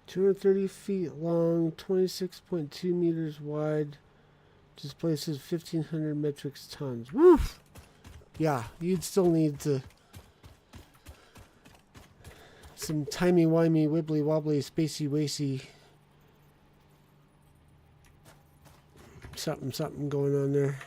"230 feet long, 26.2 meters wide, displaces 1,500 metric tons." Woof! Yeah, you'd still need to... some timey-wimey, wibbly-wobbly, spacey-wacy... something going on there.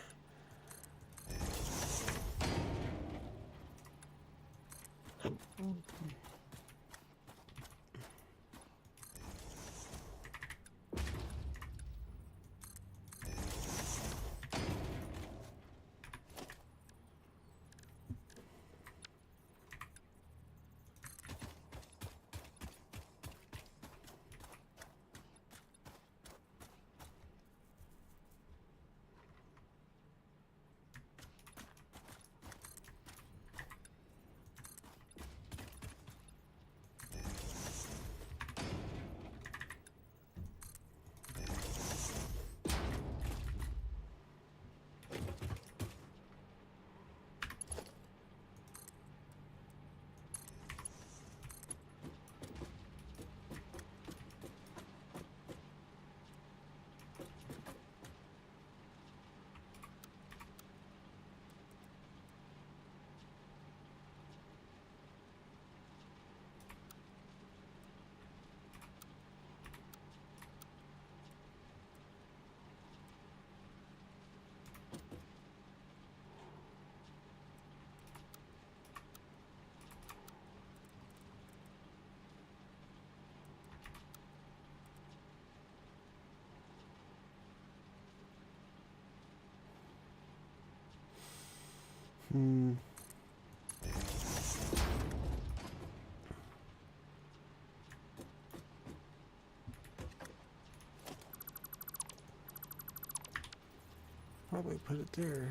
Probably put it there.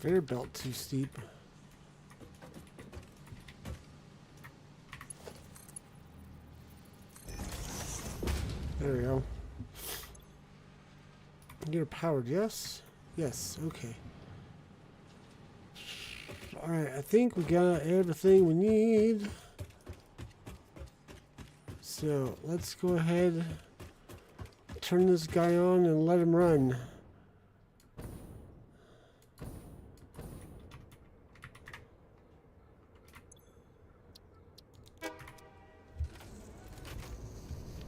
Conveyor belt too steep. There we go. You're powered, yes? Yes, okay. Alright, I think we got everything we need. So, let's go ahead, turn this guy on and let him run.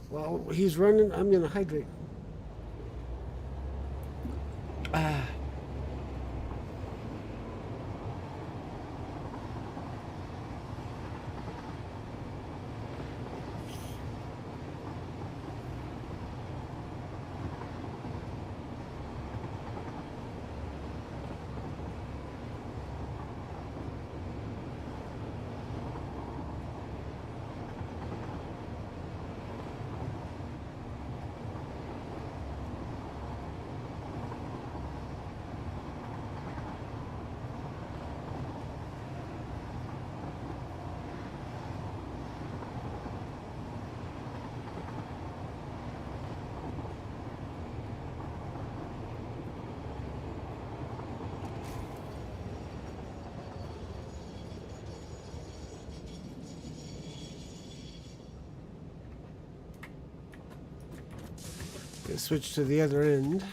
While he's running, I'm gonna hydrate. Switch to the other end.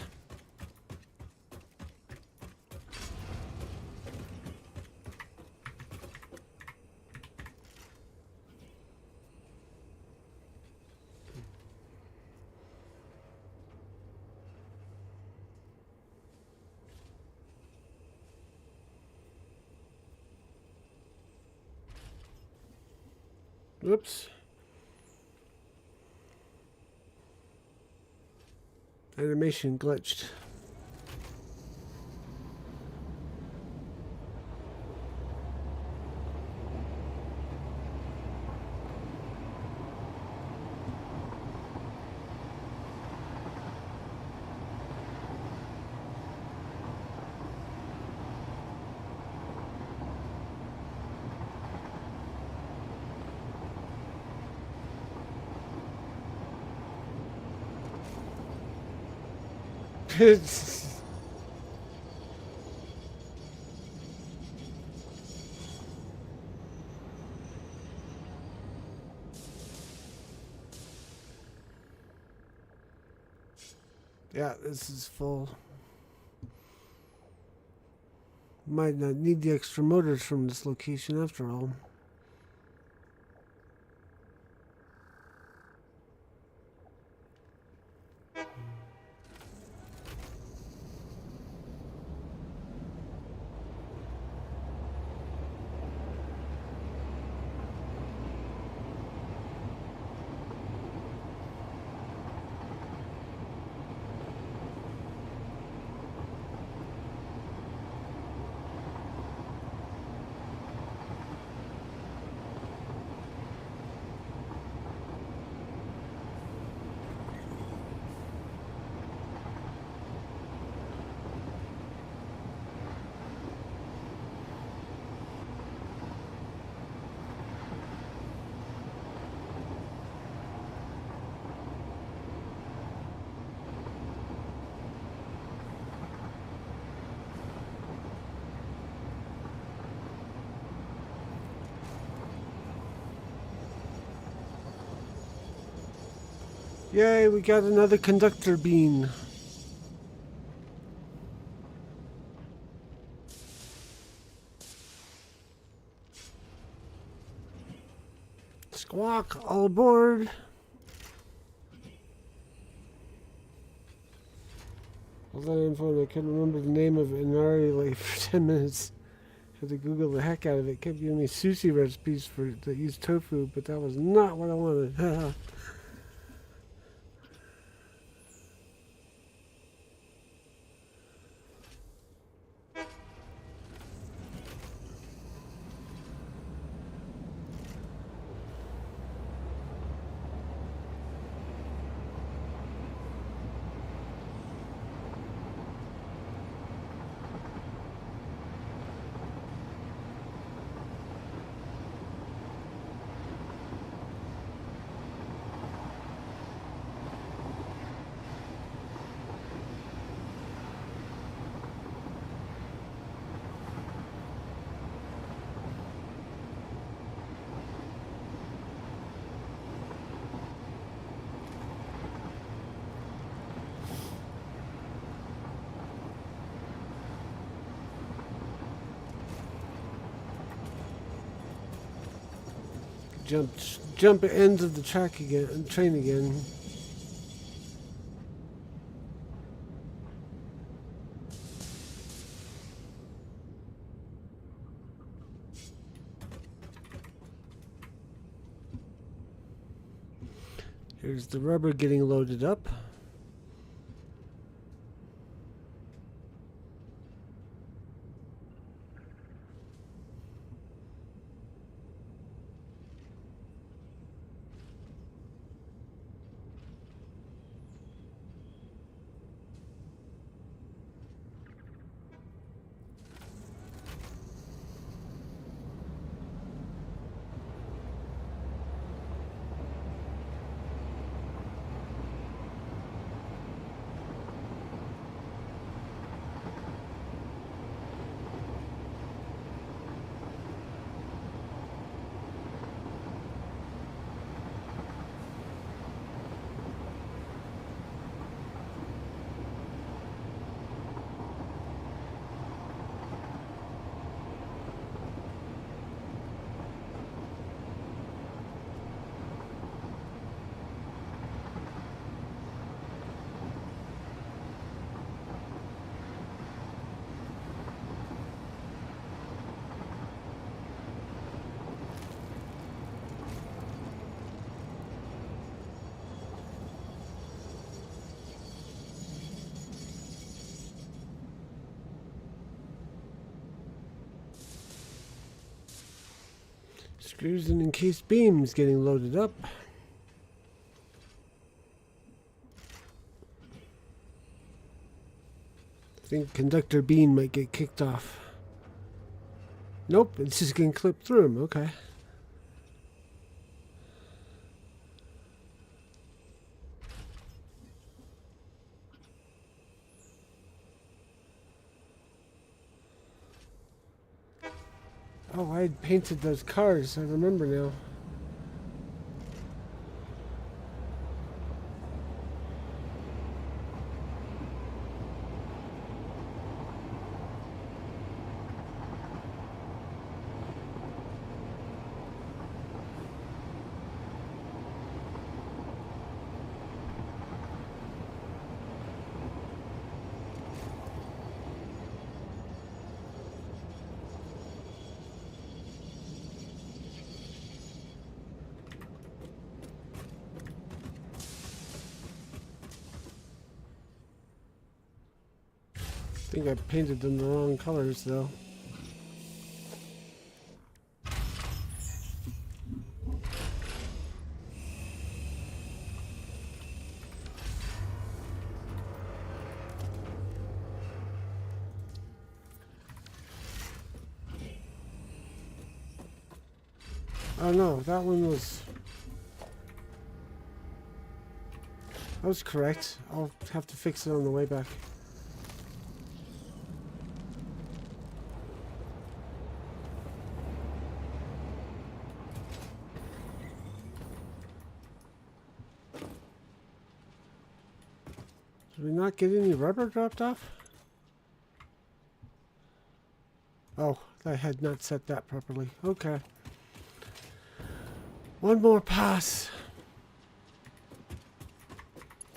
Oops. Animation glitched. Yeah, this is full. Might not need the extra motors from this location after all. Yay, we got another conductor bean. Squawk, all aboard. All that info and I couldn't remember the name of it and I already like for 10 minutes. Had to Google the heck out of it. Kept giving me sushi recipes that use tofu, but that was not what I wanted. jump ends of the track again, train again. Here's the rubber getting loaded up. Screws and encased beams getting loaded up. I think conductor beam might get kicked off. Nope, it's just getting clipped through him. Okay. Oh, I had painted those cars. I remember now. I think I painted them the wrong colors though. Oh no, that one was... That was correct. I'll have to fix it on the way back. Did we not get any rubber dropped off? Oh, I had not set that properly. Okay. One more pass.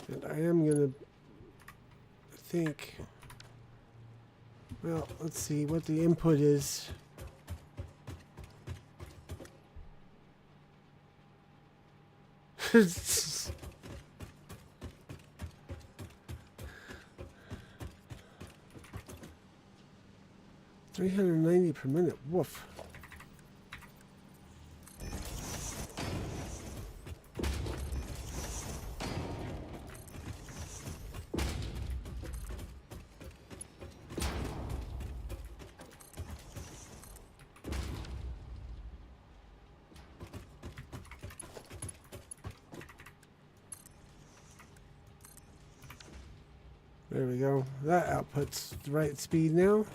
And I am gonna think... Well, let's see what the input is. $390 per minute. Woof. There we go. That output's the right speed now.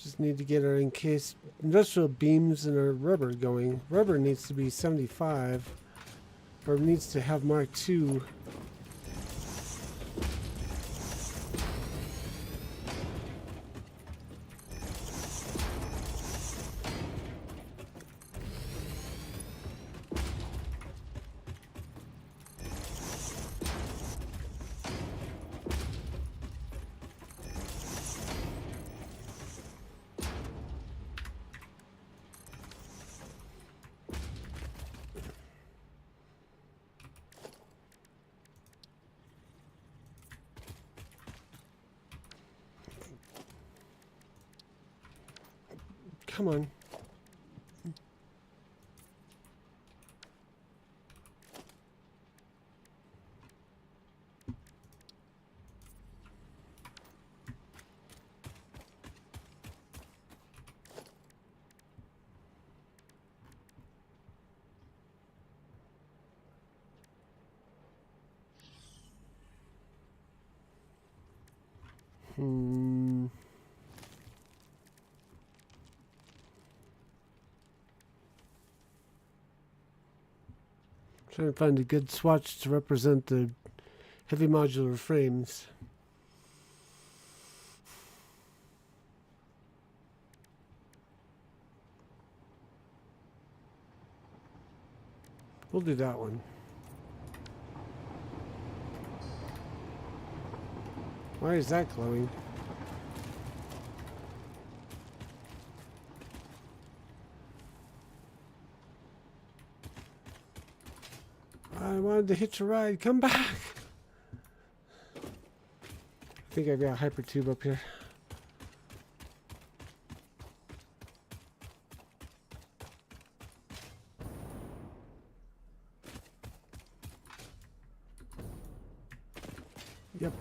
Just need to get our encased industrial beams and our rubber going. Rubber needs to be 75, or needs to have Mark II. Come on. Trying to find a good swatch to represent the heavy modular frames. We'll do that one. Why is that glowing? I wanted to hitch a ride. Come back! I think I've got a hyper tube up here. Yep.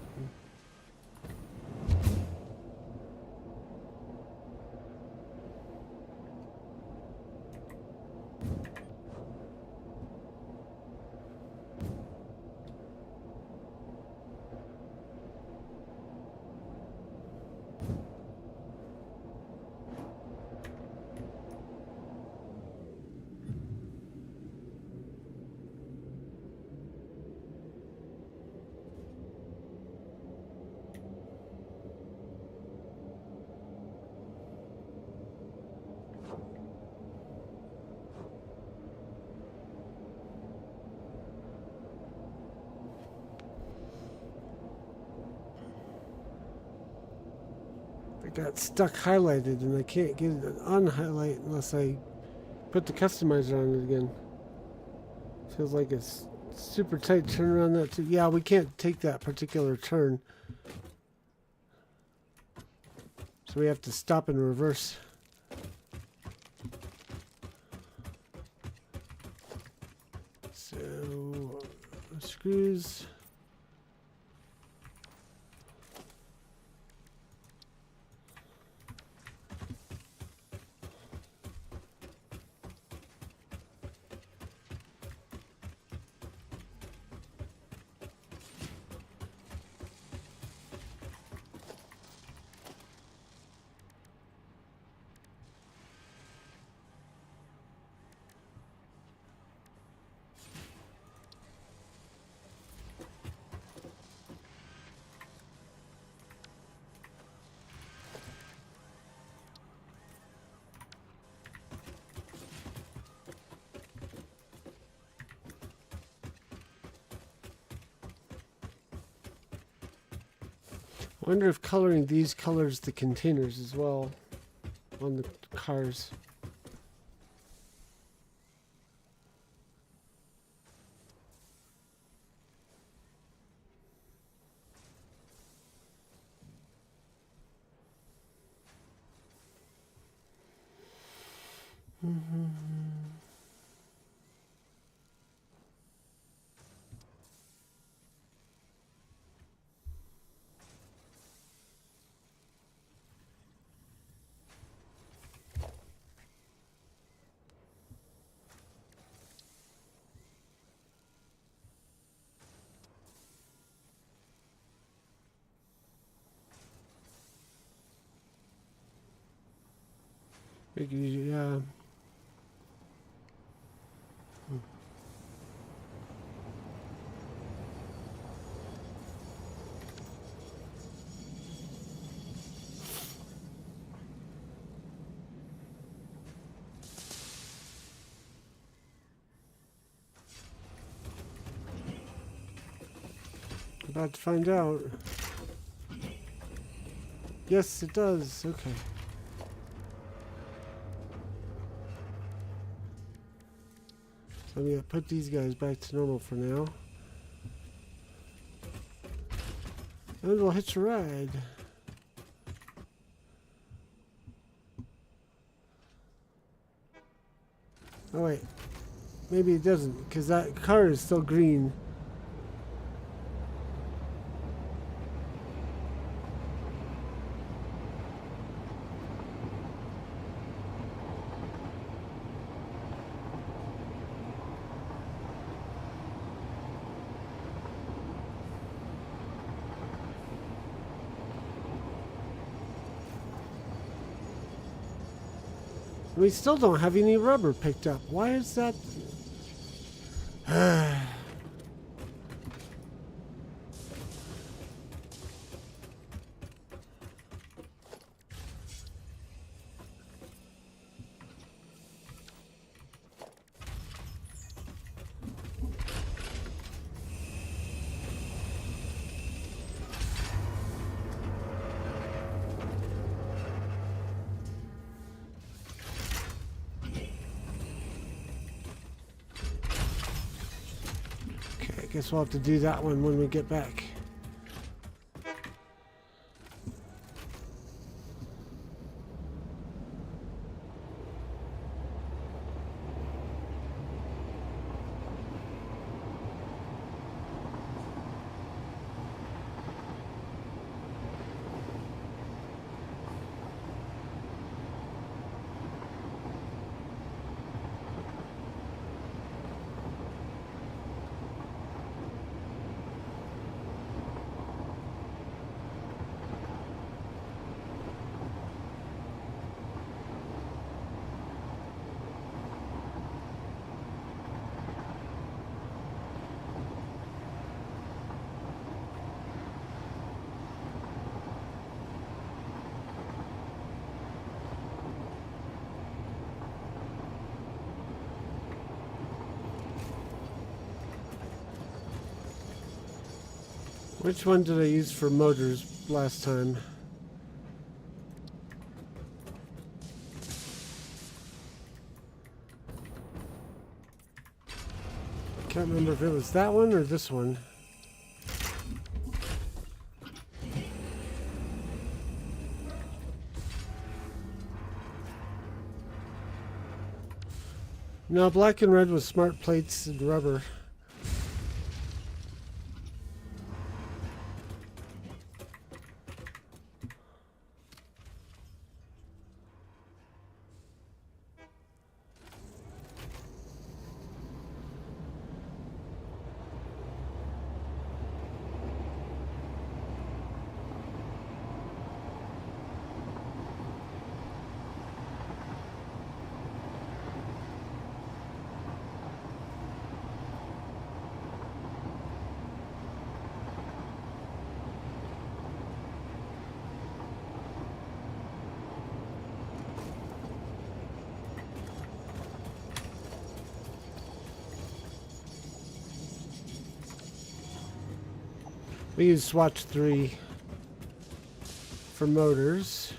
I got stuck highlighted and I can't get it to unhighlight unless I put the customizer on it again. Feels like it's super tight turn around that too. Yeah, we can't take that particular turn. So we have to stop and reverse. So screws. I wonder if coloring these colors the containers as well on the cars. Yeah. About to find out. Yes, it does. Okay. So I'm going to put these guys back to normal for now. And we'll hitch a ride. Oh wait. Maybe it doesn't, because that car is still green. We still don't have any rubber picked up. Why is that? I guess we'll have to do that one when we get back. Which one did I use for motors last time? Can't remember if it was that one or this one. No, black and red was smart plates and rubber. We use Swatch 3 for motors.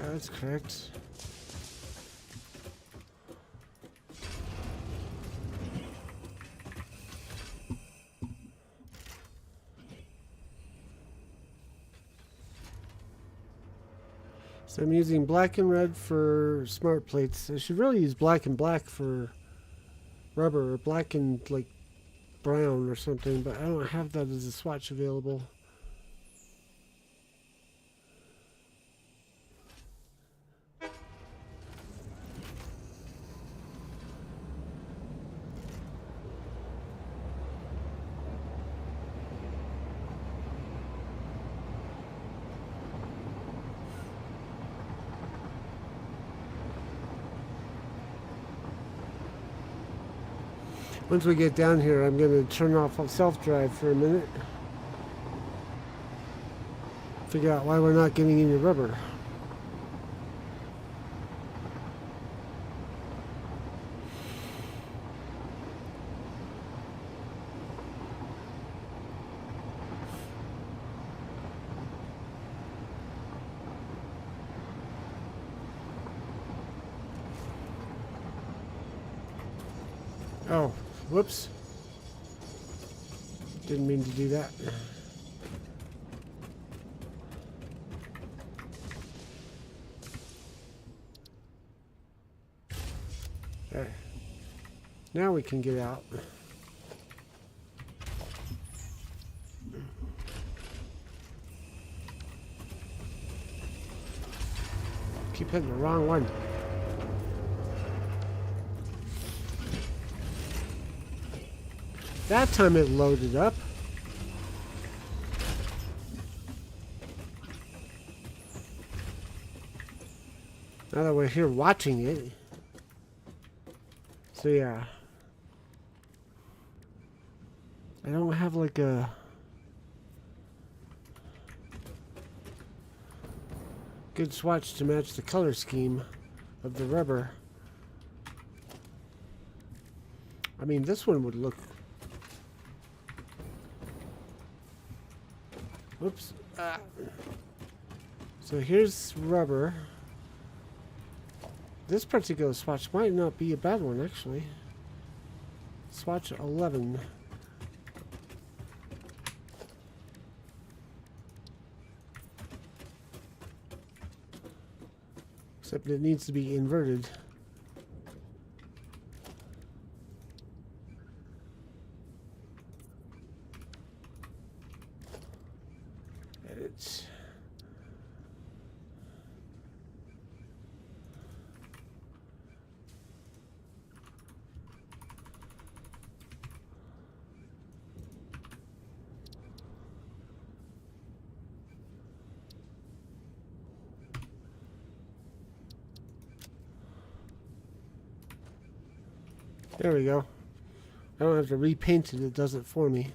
Yeah, that's correct. So I'm using black and red for smart plates. I should really use black and black for rubber, or black and like brown or something, but I don't have that as a swatch available. Once we get down here, I'm going to turn off self-drive for a minute. Figure out why we're not getting any rubber. Oh, whoops. Didn't mean to do that. There. Now we can get out. Keep hitting the wrong one. That time it loaded up. Now that we're here watching it. So yeah. I don't have like a good swatch to match the color scheme of the rubber. I mean, this one would look... Whoops. So here's rubber. This particular swatch might not be a bad one, actually. Swatch 11. Except it needs to be inverted. Edit. There we go. I don't have to repaint it, it does it for me.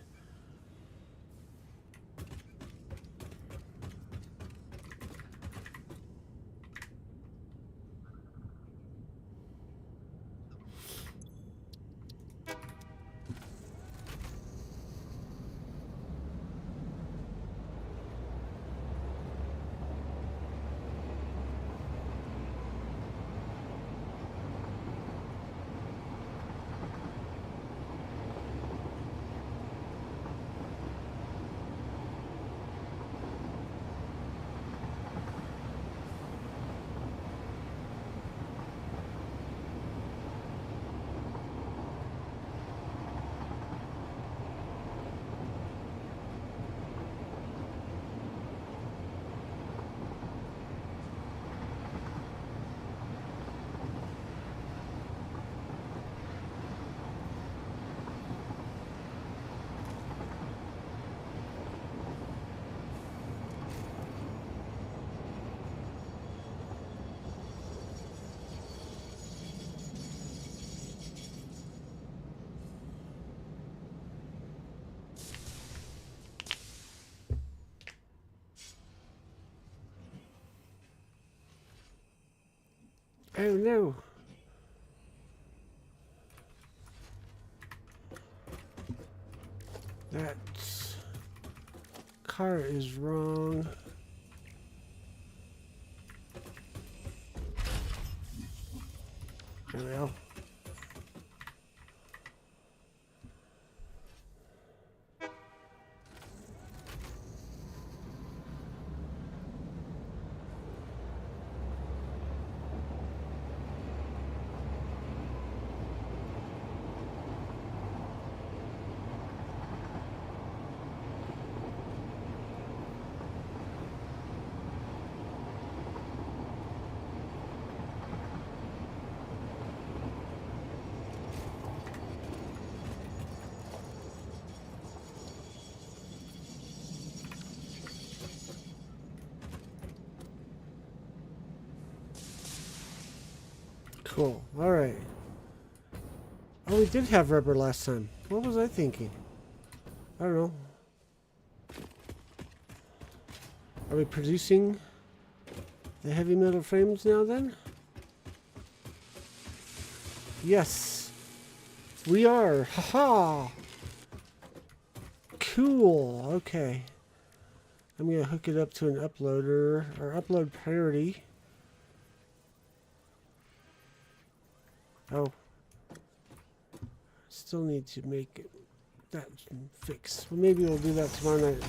Oh no. That car is wrong. There we go. Cool. All right. Oh, we did have rubber last time. What was I thinking? I don't know. Are we producing the heavy metal frames now then? Yes. We are. Haha. Cool. Okay. I'm going to hook it up to an uploader or upload priority. Oh. Still need to make that fix. Well, maybe we'll do that tomorrow night.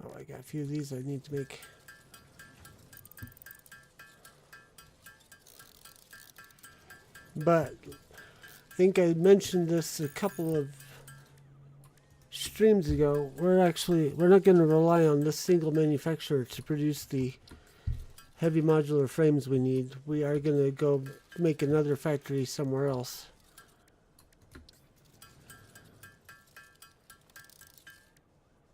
Oh, I got a few of these I need to make. But I think I mentioned this a couple of streams ago. We're not going to rely on this single manufacturer to produce the heavy modular frames we need. We are going to go make another factory somewhere else.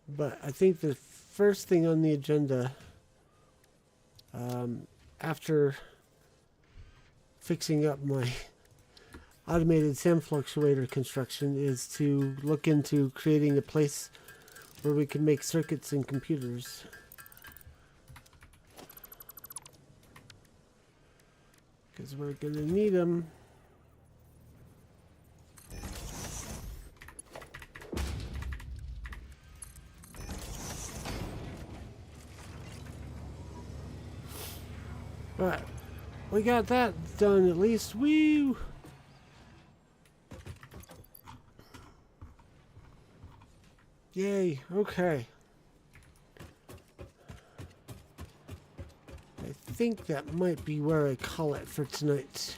But I think the first thing on the agenda, after fixing up my automated sand fluctuator construction, is to look into creating a place where we can make circuits and computers. Because we're going to need them. But we got that done at least. Woo! Yay, okay. I think that might be where I call it for tonight.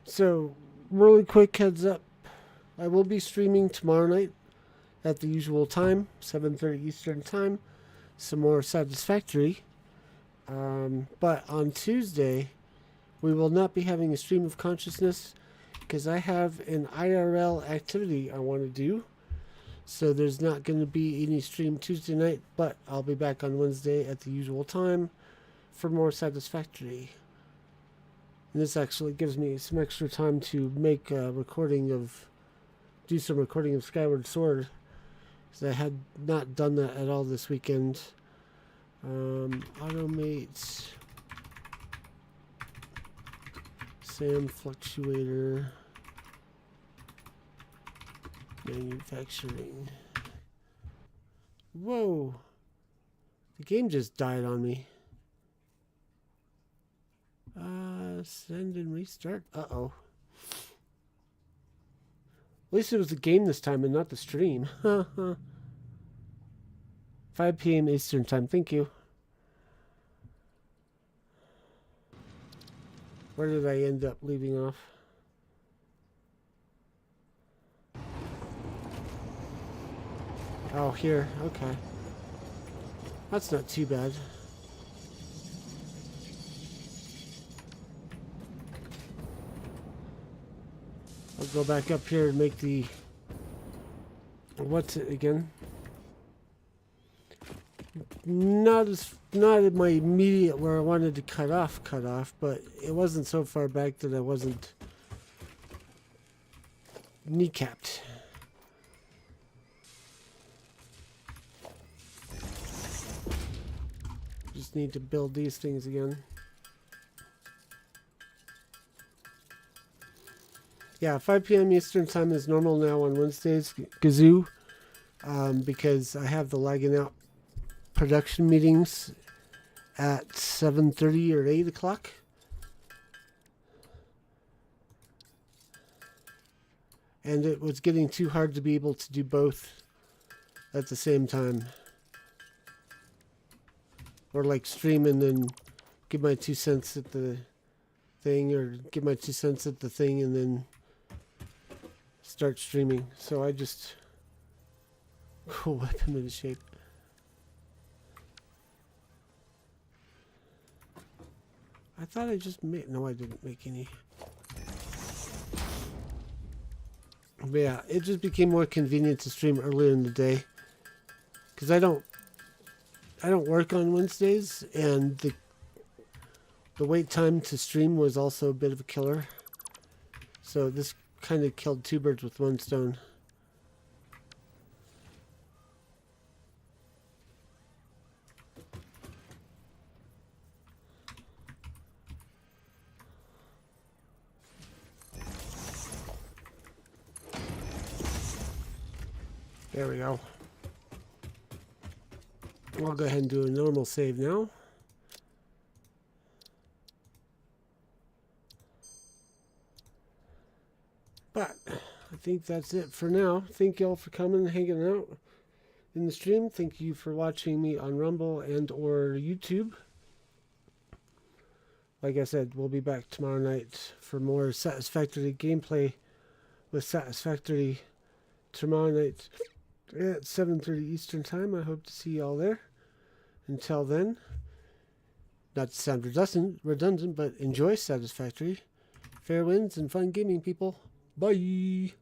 So really quick heads up. I will be streaming tomorrow night at the usual time, 7:30 Eastern time. Some more Satisfactory. But on Tuesday, we will not be having a stream of consciousness because I have an IRL activity I want to do. So there's not going to be any stream Tuesday night, but I'll be back on Wednesday at the usual time for more Satisfactory. And this actually gives me some extra time to make a recording of, do some recording of Skyward Sword, because I had not done that at all this weekend. Automate sand fluctuator manufacturing. Whoa, the game just died on me. Send and restart. Uh-oh. At least it was the game this time and not the stream. 5 p.m. Eastern time. Thank you. Where did I end up leaving off? Oh, here. Okay. That's not too bad. I'll go back up here and make the... What's it again? Not at my immediate where I wanted to cut off, but it wasn't so far back that I wasn't kneecapped. Just need to build these things again. Yeah, 5 p.m. Eastern time is normal now on Wednesdays. Gazoo. because I have the lagging out production meetings at 7:30 or 8 o'clock. And it was getting too hard to be able to do both at the same time. Or like stream and then give my 2 cents at the thing, or give my 2 cents at the thing and then start streaming. So I just whip him into shape. I thought I just made, no, I didn't make any. But yeah, it just became more convenient to stream earlier in the day, because I don't work on Wednesdays, and the wait time to stream was also a bit of a killer. So this kind of killed 2 birds with 1 stone. There we go. I'll go ahead and do a normal save now. But I think that's it for now. Thank y'all for coming and hanging out in the stream. Thank you for watching me on Rumble and or YouTube. Like I said, we'll be back tomorrow night for more Satisfactory gameplay with Satisfactory tomorrow night at 7:30 Eastern Time. I hope to see y'all there. Until then, not to sound redundant, but enjoy Satisfactory. Fair winds and fun gaming, people. Bye.